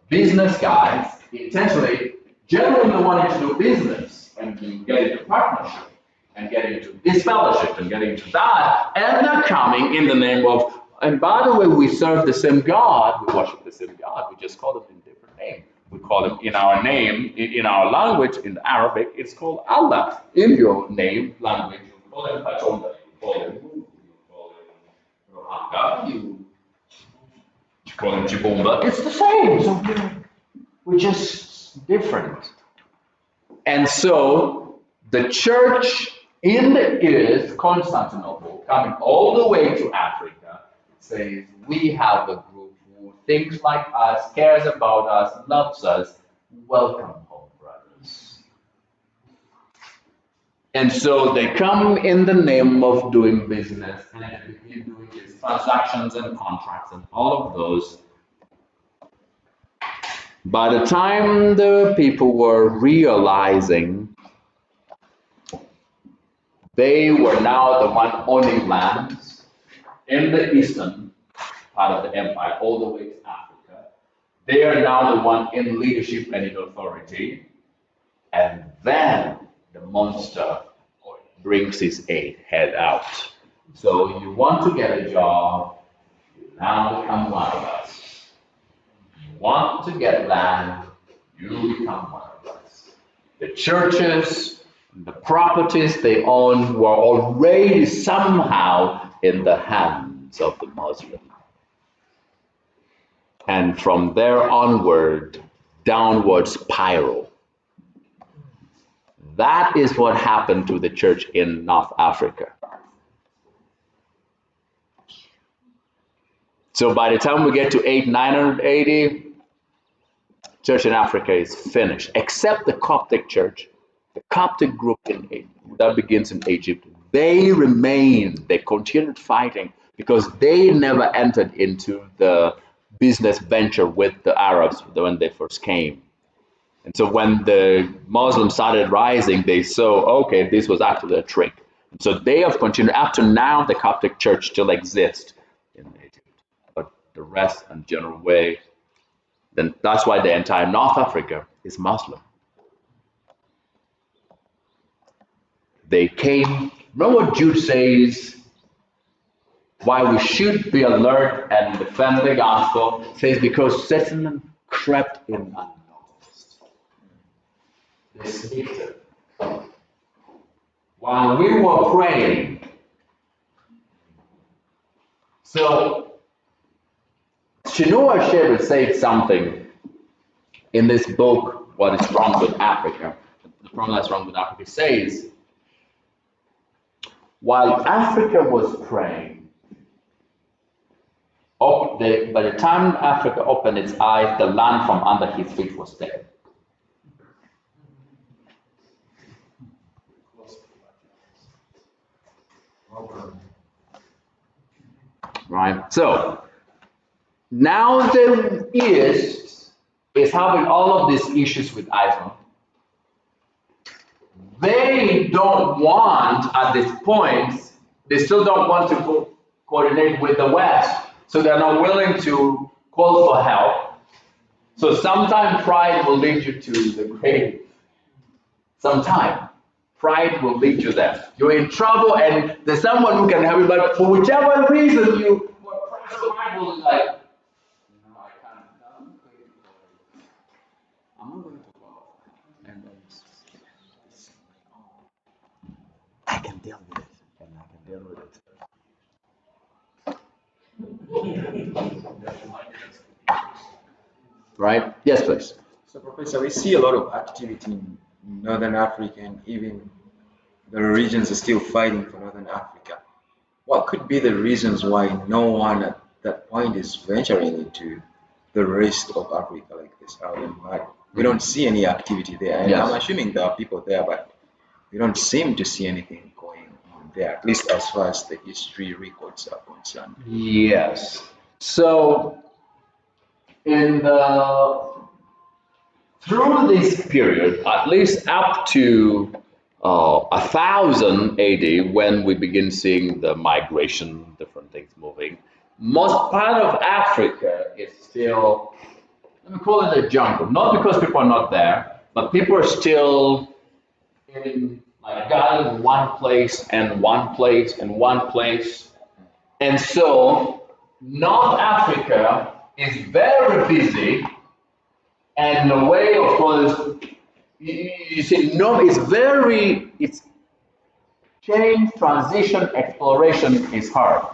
business guys, intentionally, genuinely wanting to do business and to get into partnership and get into this fellowship and get into that. And they're coming in the name of, and by the way, we serve the same God, we worship the same God, we just call him in different name. We call him in our name, in our language, in Arabic, it's called Allah. In your name, language, you call him Patonda, you call him Rohanga, you call him Chibumba. It's the same. So we're just different. And so the church in the East, Constantinople, coming all the way to Africa, says we have a group who thinks like us, cares about us, loves us. Welcome home, brothers. And so they come in the name of doing business and they begin doing these transactions and contracts and all of those. By the time the people were realizing they were now the one owning lands in the eastern part of the empire, all the way to Africa, they are now the one in leadership and in authority. And then the monster brings his head out. So you want to get a job, you now become one of us. You want to get land, you become one of us. The churches, the properties they own were already somehow in the hands of the Muslim. And from there onward, downward spiral. That is what happened to the church in North Africa. So by the time we get to 980, church in Africa is finished, except the Coptic church, the Coptic group that begins in Egypt. they remained, they continued fighting because they never entered into the business venture with the Arabs when they first came. And so when the Muslims started rising, they saw, okay, this was actually a trick. And so they have continued. Up to now, the Coptic Church still exists in Egypt. But the rest, in general way, then that's why the entire North Africa is Muslim. They came, remember what Jude says, why we should be alert and defend the gospel, says because Satan crept in unnoticed. They sneaked it. While we were praying. So, Chinua Achebe said something in this book, What is Wrong with Africa? The problem that's wrong with Africa says, while Africa was praying, by the time Africa opened its eyes, the land from under his feet was dead. Right? So, now the East is having all of these issues with Islam. They don't want, at this point, they still don't want to coordinate with the West. So they're not willing to call for help. So sometimes pride will lead you to the grave. Sometimes pride will lead you there. You're in trouble and there's someone who can help you, but for whichever reason pride will be like, no, I can't. I'm not going to go. And then I can deal with it. And I can deal with it. Right? Yes, please. So, Professor, we see a lot of activity in Northern Africa, and even the regions are still fighting for Northern Africa. What could be the reasons why no one at that point is venturing into the rest of Africa like this? We don't see any activity there. And Yes. I'm assuming there are people there, but we don't seem to see anything going on there, at least as far as the history records are concerned. Yes. So, through this period, at least up to 1000 AD, when we begin seeing the migration, different things moving, most part of Africa is still, let me call it a jungle. Not because people are not there, but people are still in like gathered in one place and one place and one place. And so North Africa is very busy, and the way, of course, you see, no, it's change, transition, exploration is hard.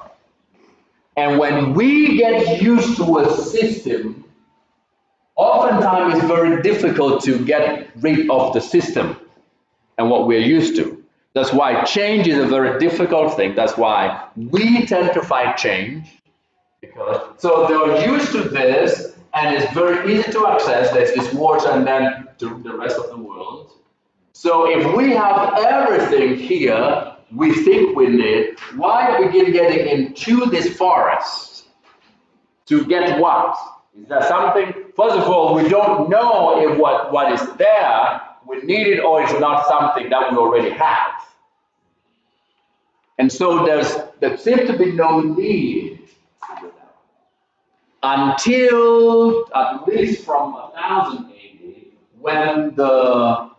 And when we get used to a system, oftentimes it's very difficult to get rid of the system and what we're used to. That's why change is a very difficult thing. That's why we tend to fight change. So they're used to this, and it's very easy to access. There's this water, and then to the rest of the world. So if we have everything here, we think we need, why begin getting into this forest? To get what? Is there something? First of all, we don't know if what is there, we need it, or it's not something that we already have. And so there seems to be no need until at least from 1000 AD, when the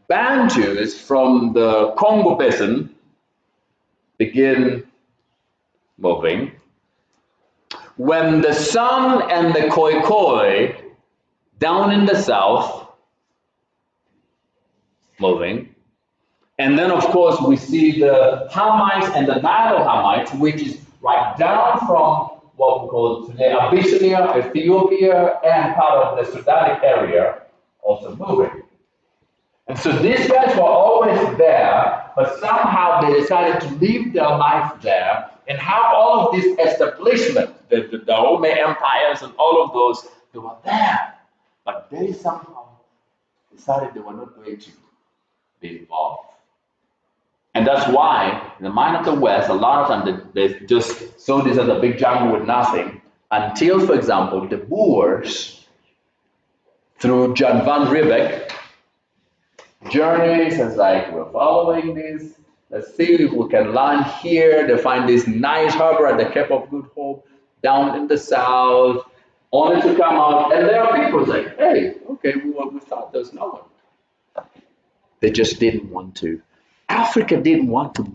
Bantus from the Congo Basin begin moving, when the San and the Khoikhoi down in the south moving, and then of course we see the Hamites and the Nilo-Hamites, which is right down from what we call today Abyssinia, Ethiopia, and part of the Sudanic area also moving. And so these guys were always there, but somehow they decided to live their life there and have all of this establishment, the Dahomey empires and all of those, they were there. But they somehow decided they were not going to be involved. And that's why in the mind of the West, a lot of times they just saw this as a big jungle with nothing until, for example, the Boers, through John van Riebeck, journeys as like, we're following this, let's see if we can land here. They find this nice harbor at the Cape of Good Hope down in the south, only to come out, and there are people like, hey, okay, we thought there's no one. They just didn't want to. Africa didn't want to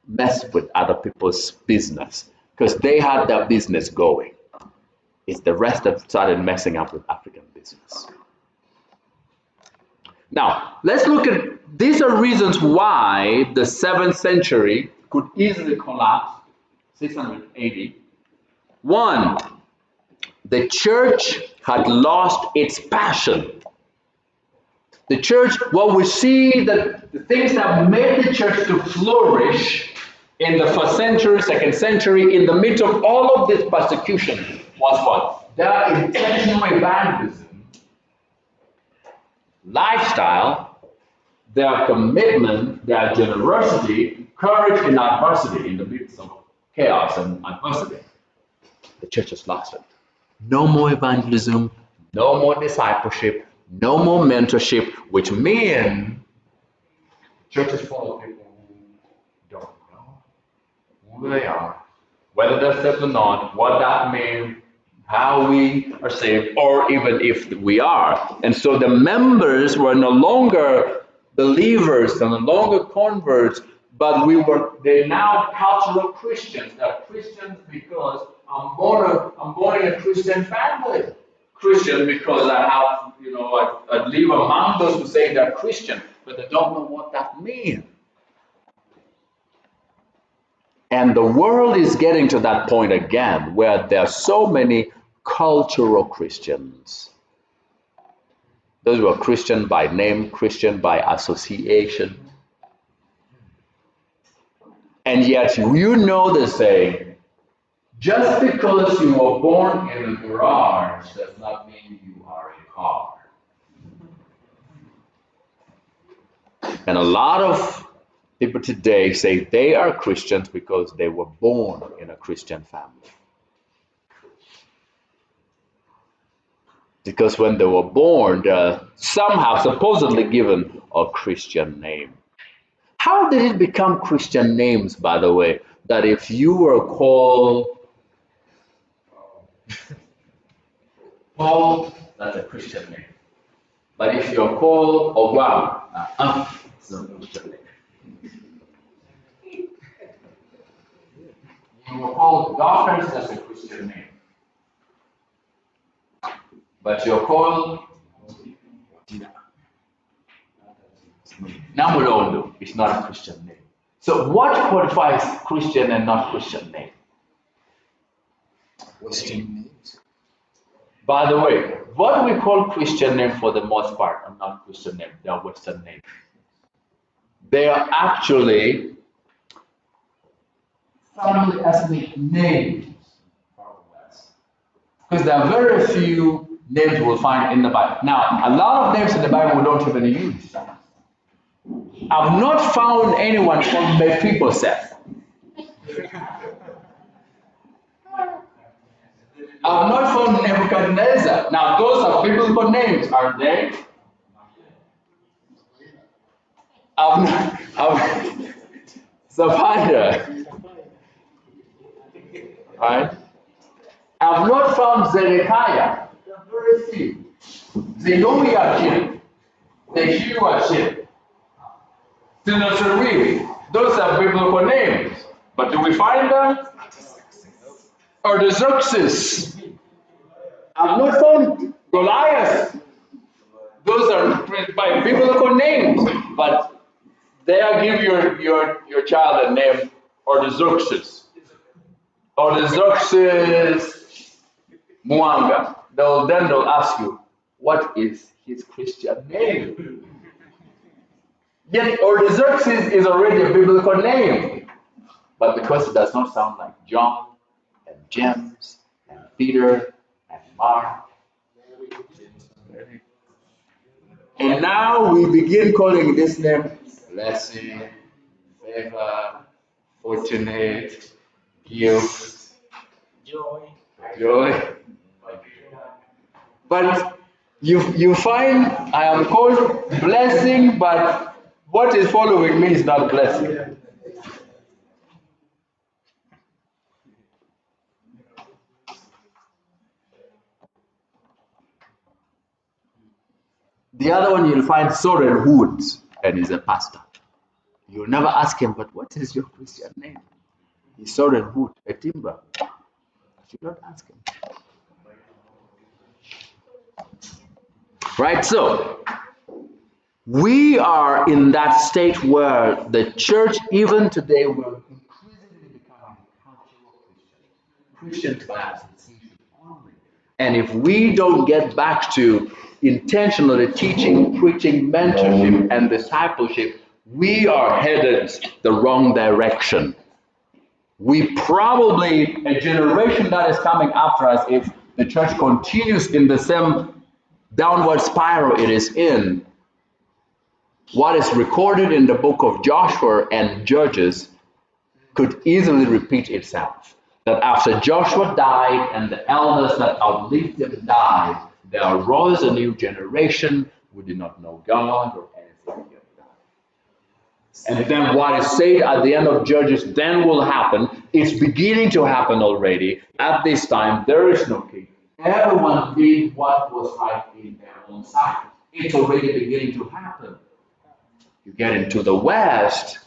mess with other people's business because they had their business going. It's the rest that started messing up with African business. Now, let's look at, these are reasons why the 7th century could easily collapse, 680. One, the church had lost its passion. The church, what we see that the things that made the church to flourish in the 1st century, 2nd century, in the midst of all of this persecution was what? Their intentional evangelism, lifestyle, their commitment, their generosity, courage in adversity, in the midst of chaos and adversity. The church has lost it. No more evangelism, no more discipleship, no more mentorship, which means church is full of people who don't know who they are, whether they're saved or not, what that means, how we are saved, or even if we are. And so the members were no longer believers, and no longer converts, but they're now cultural Christians. They're Christians because I'm born in a Christian family. Christian because I have, I live among those who say they're Christian, but they don't know what that means. And the world is getting to that point again where there are so many cultural Christians. Those who are Christian by name, Christian by association. And yet, the saying, just because you were born in a garage does not mean you are a car. And a lot of people today say they are Christians because they were born in a Christian family. Because when they were born, they're somehow supposedly given a Christian name. How did it become Christian names, by the way? That if you were called Paul, that's a Christian name. But if you're called Ogwam, it's not a Christian name. You were called Daughters, that's a Christian name. But you're called Namulondo, it's not a Christian name. So what qualifies Christian and not Christian name? Western names. By the way, what we call Christian name for the most part are not Christian names, they are Western names. They are actually family ethnic names from the West. Because there are very few names we'll find in the Bible. Now, a lot of names in the Bible we don't even use. I've not found anyone called Mephibosheth. I've not found Nebuchadnezzar. Now, those are biblical names, are they? Sapphira. Right? I've not found Zedekiah. There are very few. Zedoiachim. Neshiwashim. Sennacherib. Those are biblical names. But do we find them? Artaxerxes. I've not found Goliath. Those are by biblical names, but there give your child a name Artaxerxes. Artaxerxes Mwanga. They'll ask you, what is his Christian name? Yet Artaxerxes is already a biblical name, but because it does not sound like John and James and Peter and Mark. And now we begin calling this name blessing, favor, fortunate, gift, Joy. joy. But you find I am called blessing, but what is following me is not blessing. The other one you'll find Soren Hoods, and he's a pastor. You'll never ask him, but what is your Christian name? He's Soren Hood, a timber. You don't ask him. Right? So, we are in that state where the church, even today, will increasingly become cultural Christian class only. And if we don't get back to intentionally teaching, preaching, mentorship, and discipleship, we are headed the wrong direction. We probably, a generation that is coming after us, if the church continues in the same downward spiral it is in, what is recorded in the book of Joshua and Judges could easily repeat itself. That after Joshua died and the elders that outlived him died, there arose a new generation who did not know God or anything like that. And then what is said at the end of Judges then will happen. It's beginning to happen already. At this time, there is no king. Everyone did what was right in their own sight. It's already beginning to happen. You get into the West,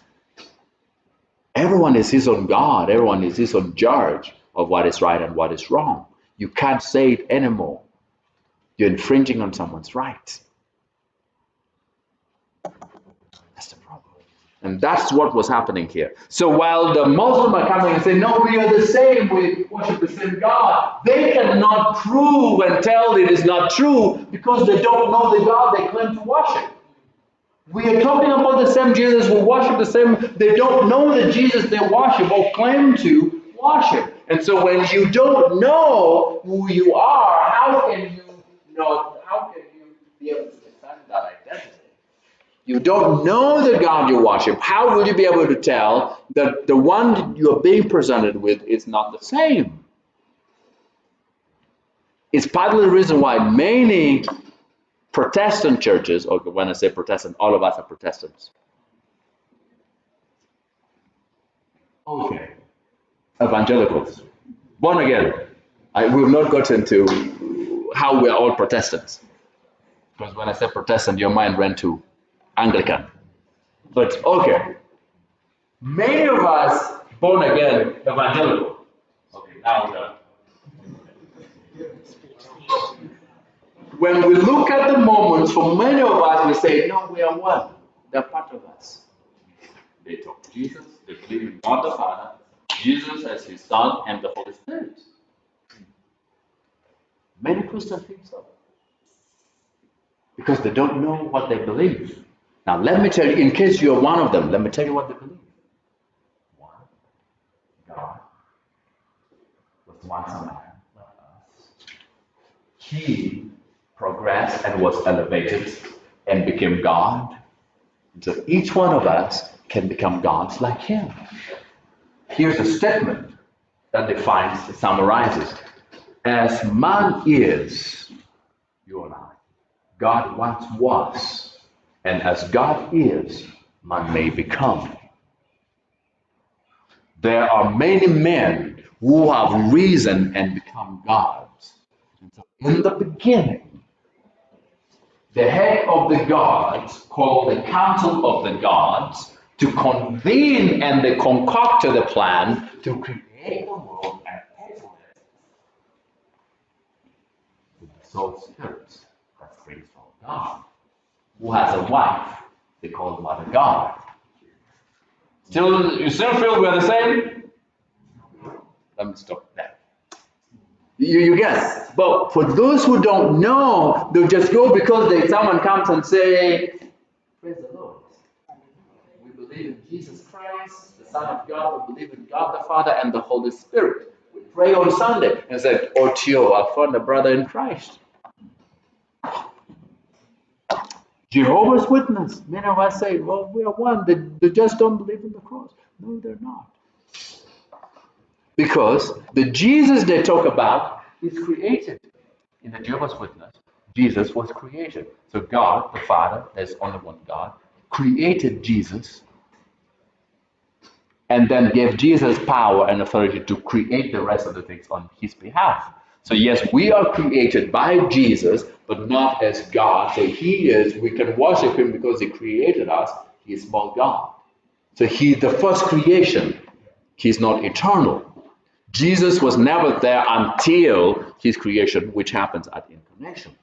everyone is his own God. Everyone is his own judge of what is right and what is wrong. You can't say it anymore. You're infringing on someone's rights. That's the problem. And that's what was happening here. So while the Muslims are coming and saying, no, we are the same, we worship the same God, they cannot prove and tell it is not true because they don't know the God they claim to worship. We are talking about the same Jesus who worship the same. They don't know the Jesus they worship or claim to worship. And so when you don't know who you are, how can you be able to defend that identity? You don't know the God you worship. How will you be able to tell that the one you're being presented with is not the same? It's partly the reason why many Protestant churches, or when I say Protestant, all of us are Protestants. Okay. Evangelicals. Born again. We've not gotten to how we're all Protestants. Because when I say Protestant, your mind went to Anglican. But okay. Many of us born again evangelical. Okay, now we're done. When we look at the moments, for many of us, we say, no, we are one. They're part of us. They talk to Jesus, they believe in God the Father, Jesus as his Son, and the Holy Spirit. Many Christians think so. Because they don't know what they believe. Now, let me tell you, in case you're one of them, let me tell you what they believe. One, God was once a man like us. He progressed and was elevated and became God. And so each one of us can become gods like him. Here's a statement that defines, summarizes. As man is, you and I, God once was. And as God is, man may become. There are many men who have risen and become gods. And so in the beginning, the head of the gods called the council of the gods to convene, and they concocted a plan to create the world and people with the soul spirits that springs from God, who has a wife they call Mother God. You still feel we're the same? Let me stop there. You guess. But for those who don't know, they'll just go because someone comes and say, praise the Lord. We believe in Jesus Christ, the Son of God. We believe in God the Father and the Holy Spirit. We pray on Sunday and say, oh, Tio, I found a brother in Christ. Jehovah's Witness. Many of us say, well, we are one. They just don't believe in the cross. No, they're not. Because the Jesus they talk about is created. In the Jehovah's Witness, Jesus was created. So God, the Father, there's only one God, created Jesus and then gave Jesus power and authority to create the rest of the things on his behalf. So yes, we are created by Jesus, but not as God. So he is, we can worship him because he created us. He is small God. So he's the first creation. He's not eternal. Jesus was never there until his creation, which happens at incarnation.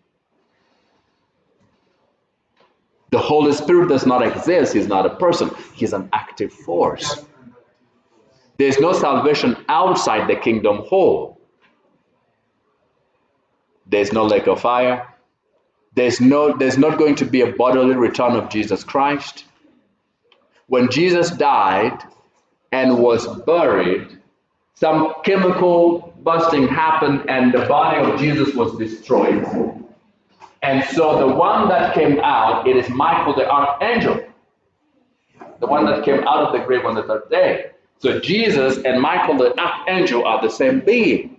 The Holy Spirit does not exist. He's not a person. He's an active force. There's no salvation outside the kingdom whole. There's no lake of fire. There's not going to be a bodily return of Jesus Christ. When Jesus died and was buried, some chemical busting happened and the body of Jesus was destroyed. And so the one that came out, it is Michael the archangel, the one that came out of the grave on the third day. So Jesus and Michael the archangel are the same being.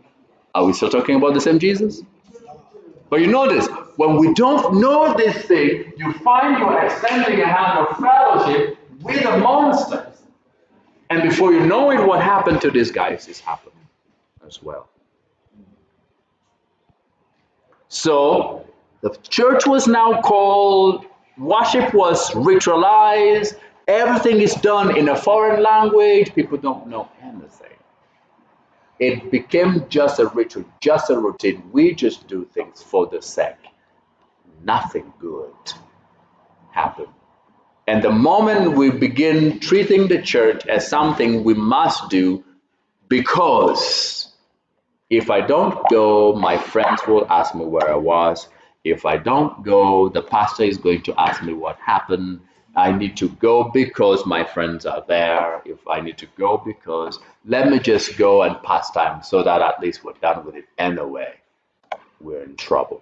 Are we still talking about the same Jesus? But you notice, when we don't know this thing, you find you're extending a hand of fellowship with a monster. And before you know it, what happened to these guys is happening as well. So the church was now called, worship was ritualized, everything is done in a foreign language, people don't know anything. It became just a ritual, just a routine. We just do things for the sake. Nothing good happened. And the moment we begin treating the church as something we must do, because if I don't go, my friends will ask me where I was. If I don't go, the pastor is going to ask me what happened. I need to go because my friends are there. If I need to go because, let me just go and pass time so that at least we're done with it anyway. We're in trouble.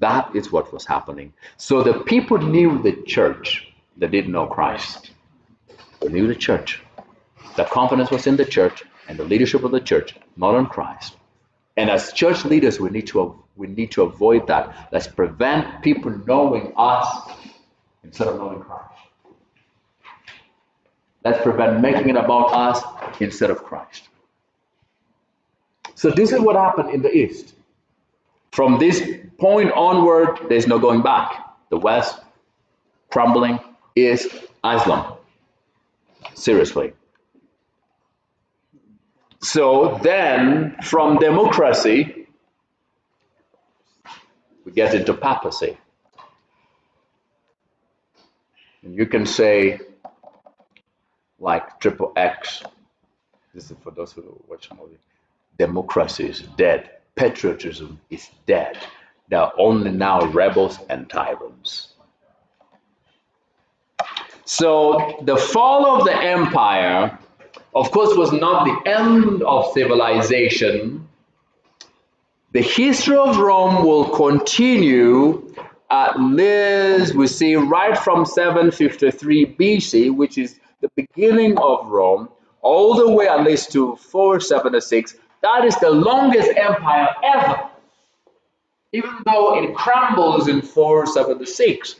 That is what was happening. So the people knew the church. They didn't know Christ. They knew the church. The confidence was in the church and the leadership of the church, not on Christ. And as church leaders, we need to avoid that. Let's prevent people knowing us instead of knowing Christ. Let's prevent making it about us instead of Christ. So this is what happened in the East. From this point onward, there's no going back. The West crumbling is Islam. Seriously. So then, from democracy, we get into papacy. And you can say, like triple X, this is for those who watch the movie, democracy is dead. Patriotism is dead. There are only now rebels and tyrants. So the fall of the empire, of course, was not the end of civilization. The history of Rome will continue at least, we see, right from 753 BC, which is the beginning of Rome, all the way at least to 476. That is the longest empire ever. Even though it crumbles in 476.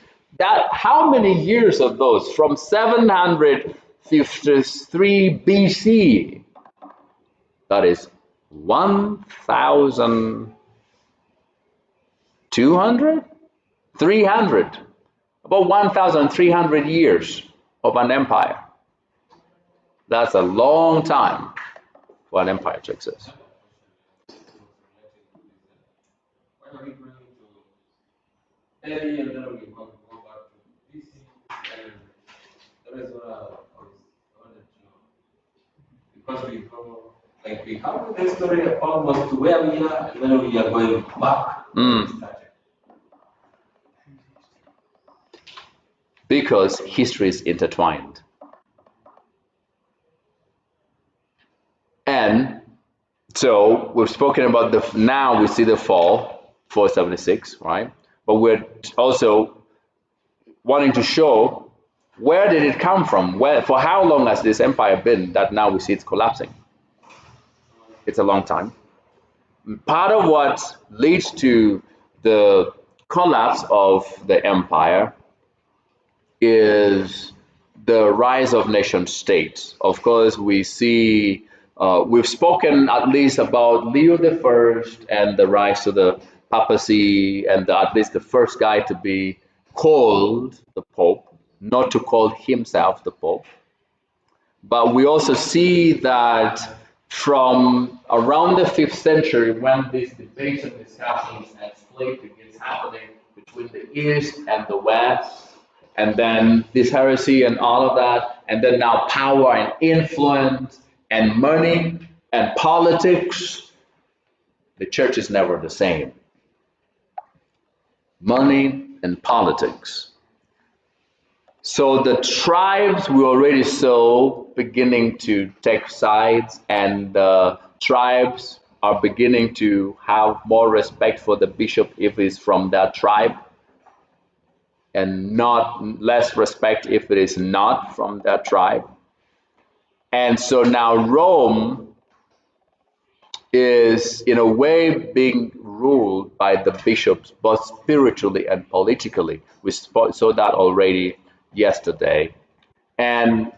How many years of those? From 753 BC. That is 1,200? 300. About 1,300 years of an empire. That's a long time for an empire to exist. Why are we going to early and then we go back to BC? And that is what I wanted to know. Because we go, like we come with the story almost to where we are, and then we are going back. Because history is intertwined. And so we've spoken about now we see the fall, 476, right? But we're also wanting to show Where did it come from? Where, for how long has this empire been that now we see it's collapsing? It's a long time. Part of what leads to the collapse of the empire is the rise of nation states. Of course, we see, we've spoken at least about Leo the First and the rise to the papacy, and at least the first guy to be called the Pope, not to call himself the Pope. But we also see that from around the 5th century, when these debates and discussions and split begins happening between the East and the West, and then this heresy and all of that, and then now power and influence and money and politics, the church is never the same. Money and politics. So the tribes we already saw beginning to take sides, and the tribes are beginning to have more respect for the bishop if he's from that tribe, and not less respect if it is not from that tribe. And so now Rome is in a way being ruled by the bishops, both spiritually and politically. We saw that already yesterday. And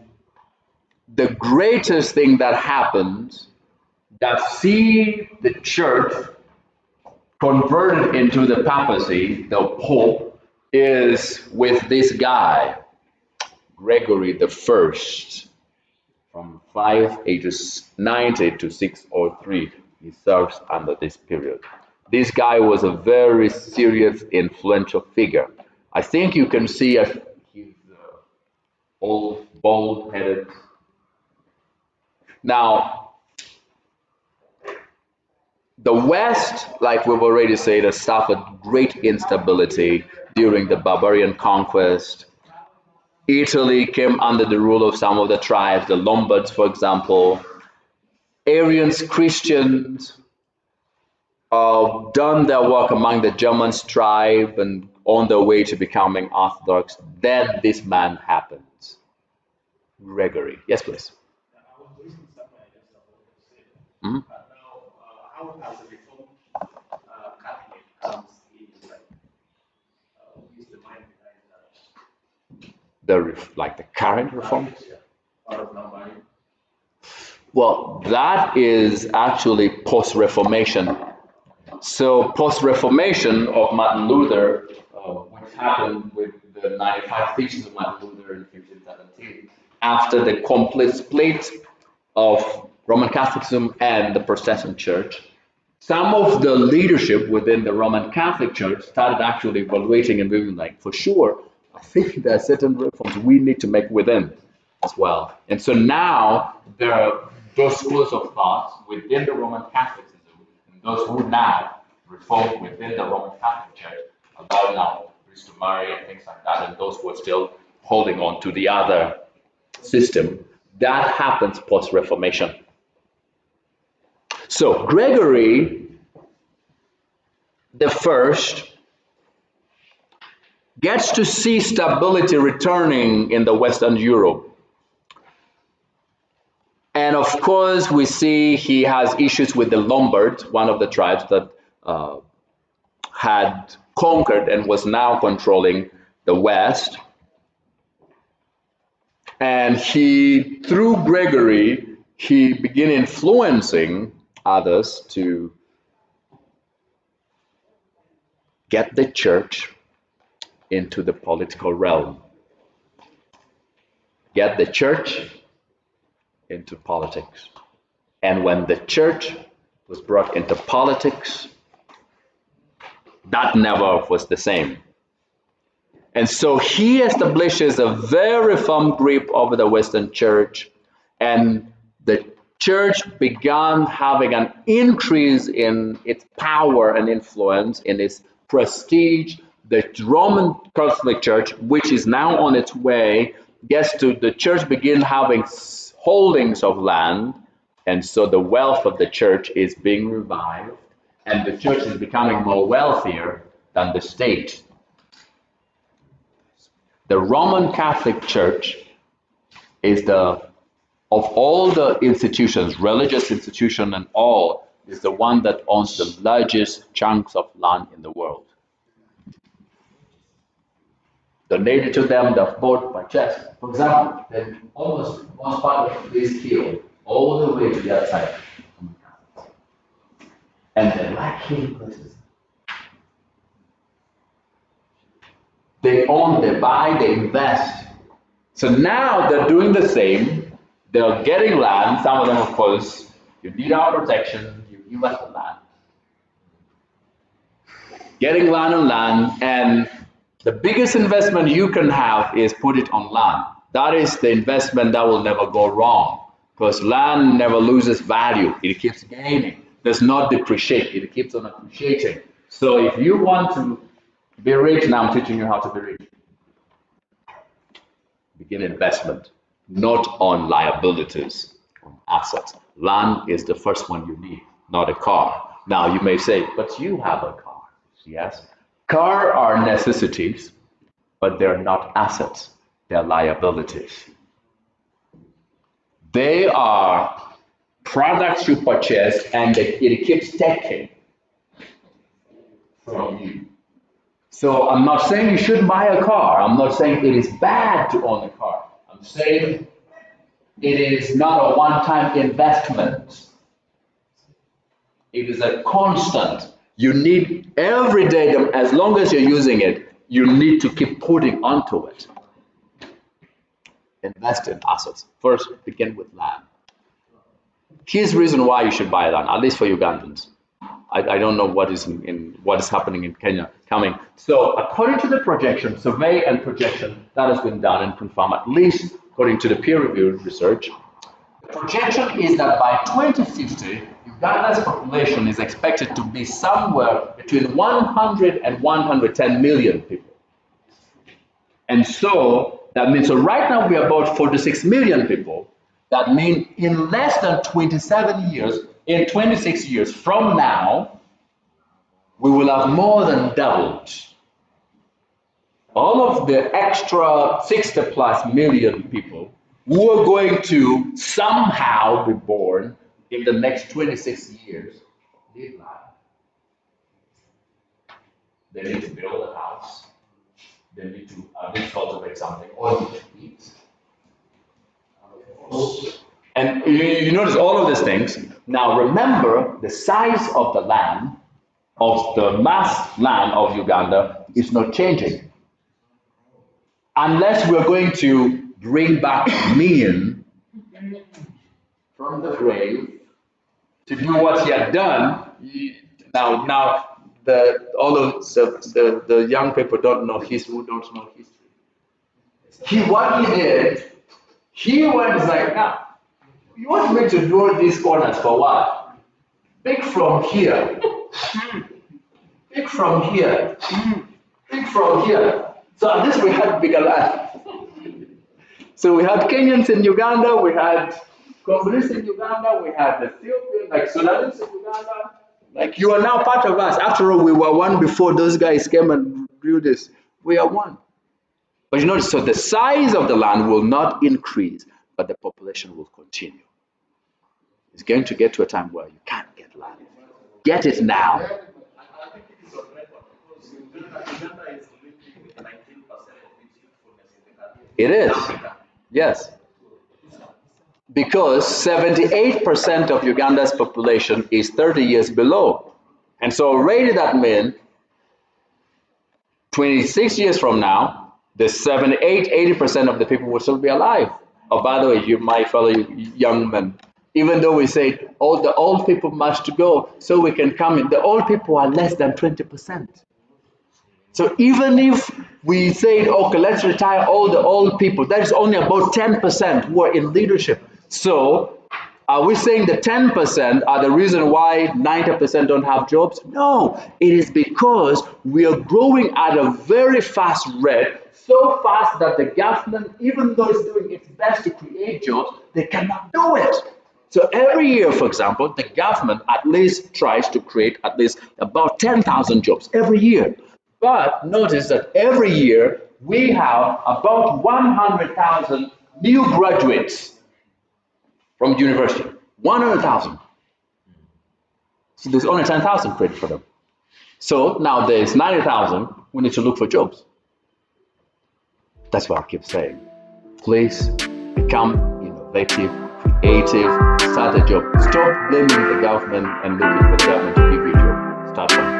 the greatest thing that happens that see the church converted into the papacy, the Pope, is with this guy, Gregory the First, from 589 to 603. He serves under this period. This guy was a very serious, influential figure. I think you can see his old, bald-headed. Now, the West, like we've already said, has suffered great instability during the barbarian conquest. Italy came under the rule of some of the tribes, the Lombards, for example. Arians, Christians, done their work among the German tribe and on their way to becoming Orthodox. Then this man happens, Gregory. Yes, please. I was reading somewhere just about the same. Mhm. But now, how has the Reformed Catholic comes in? Like, who is the mind behind that? Like the current reform. Yeah, part of now, Well, that is actually post-Reformation. So post-Reformation of Martin Luther, which happened with the 95 Theses of Martin Luther in 1517, after the complete split of Roman Catholicism and the Protestant Church, some of the leadership within the Roman Catholic Church started actually evaluating and being like, for sure, I think there are certain reforms we need to make within as well. And so now there are those schools of thought within the Roman Catholicism, and those who now reform within the Roman Catholic Church about now priest to marry and things like that, and those who are still holding on to the other system. That happens post-Reformation. So Gregory the First gets to see stability returning in the Western Europe. And of course, we see he has issues with the Lombards, one of the tribes that had conquered and was now controlling the West. And he, through Gregory, he began influencing others to get the church into the political realm. Get the church into politics. And when the church was brought into politics, that never was the same. And so he establishes a very firm grip over the Western church, and the church began having an increase in its power and influence, in its prestige. The Roman Catholic Church, which is now on its way, the church begin having holdings of land, and so the wealth of the church is being revived, and the church is becoming more wealthier than the state. The Roman Catholic Church is of all the institutions, religious institution and all, is the one that owns the largest chunks of land in the world. Donated to them, they've bought by chest. For example, they almost most part of this hill, all the way to the other side. And they like healing places. They own, they buy, they invest. So now they're doing the same. They're getting land. Some of them, of course, you need our protection, you give us the land. Getting land, and the biggest investment you can have is put it on land. That is the investment that will never go wrong, because land never loses value. It keeps gaining. Does not depreciate. It keeps on appreciating. So if you want to be rich, now I'm teaching you how to be rich. Begin investment, not on liabilities, on assets. Land is the first one you need, not a car. Now you may say, but you have a car. Yes, cars are necessities, but they're not assets. They're liabilities. They are products you purchase and it keeps taking from you. So I'm not saying you shouldn't buy a car. I'm not saying it is bad to own a car. I'm saying it is not a one-time investment. It is a constant. You need every day, as long as you're using it, you need to keep putting onto it. Invest in assets. First, begin with land. Here's the reason why you should buy land, at least for Ugandans. I don't know what is happening in Kenya coming. So according to the projection, survey and projection that has been done and confirmed, at least according to the peer-reviewed research, the projection is that by 2050, Uganda's population is expected to be somewhere between 100 and 110 million people. And so that means, so right now we are about 46 million people. That means in less than 27 years, in 26 years from now, we will have more than doubled. All of the extra 60 plus million people who are going to somehow be born in the next 26 years need land. They need to build a house. They need to cultivate something, or need to eat. And you notice all of these things. Now remember, the size of the land, of the mass land of Uganda is not changing. Unless we're going to bring back men from the grave to do what he had done. Now all of the young people don't know history, who don't know history. What he did, he went like, now, you want me to draw these corners for what? Pick from here. Pick from here. Pick from here. So at least we had bigger land. So we had Kenyans in Uganda, we had Congolese in Uganda, we had Ethiopians, like Sudanese in Uganda. Like, you are now part of us. After all, we were one before those guys came and drew this. We are one. But you notice, so the size of the land will not increase, but the population will continue. It's going to get to a time where you can't get land. Get it now. I think it is on record because Uganda is living with 19% of its youthfulness in the country. It is. Yes. Because 78% of Uganda's population is 30 years below. And so already that means 26 years from now, the 80% of the people will still be alive. Oh, by the way, you, my fellow young men, even though we say, oh, the old people must go so we can come in, the old people are less than 20%. So even if we say, okay, let's retire all the old people, that is only about 10% who are in leadership. So are we saying the 10% are the reason why 90% don't have jobs? No, it is because we are growing at a very fast rate, so fast that the government, even though it's doing its best to create jobs, they cannot do it. So every year, for example, the government at least tries to create at least about 10,000 jobs every year. But notice that every year we have about 100,000 new graduates from the university. 100,000. So there's only 10,000 credit for them. So now there's 90,000. We need to look for jobs. That's what I keep saying. Please become innovative, creative, start a job. Stop blaming the government and looking for the government to give you a job. Start from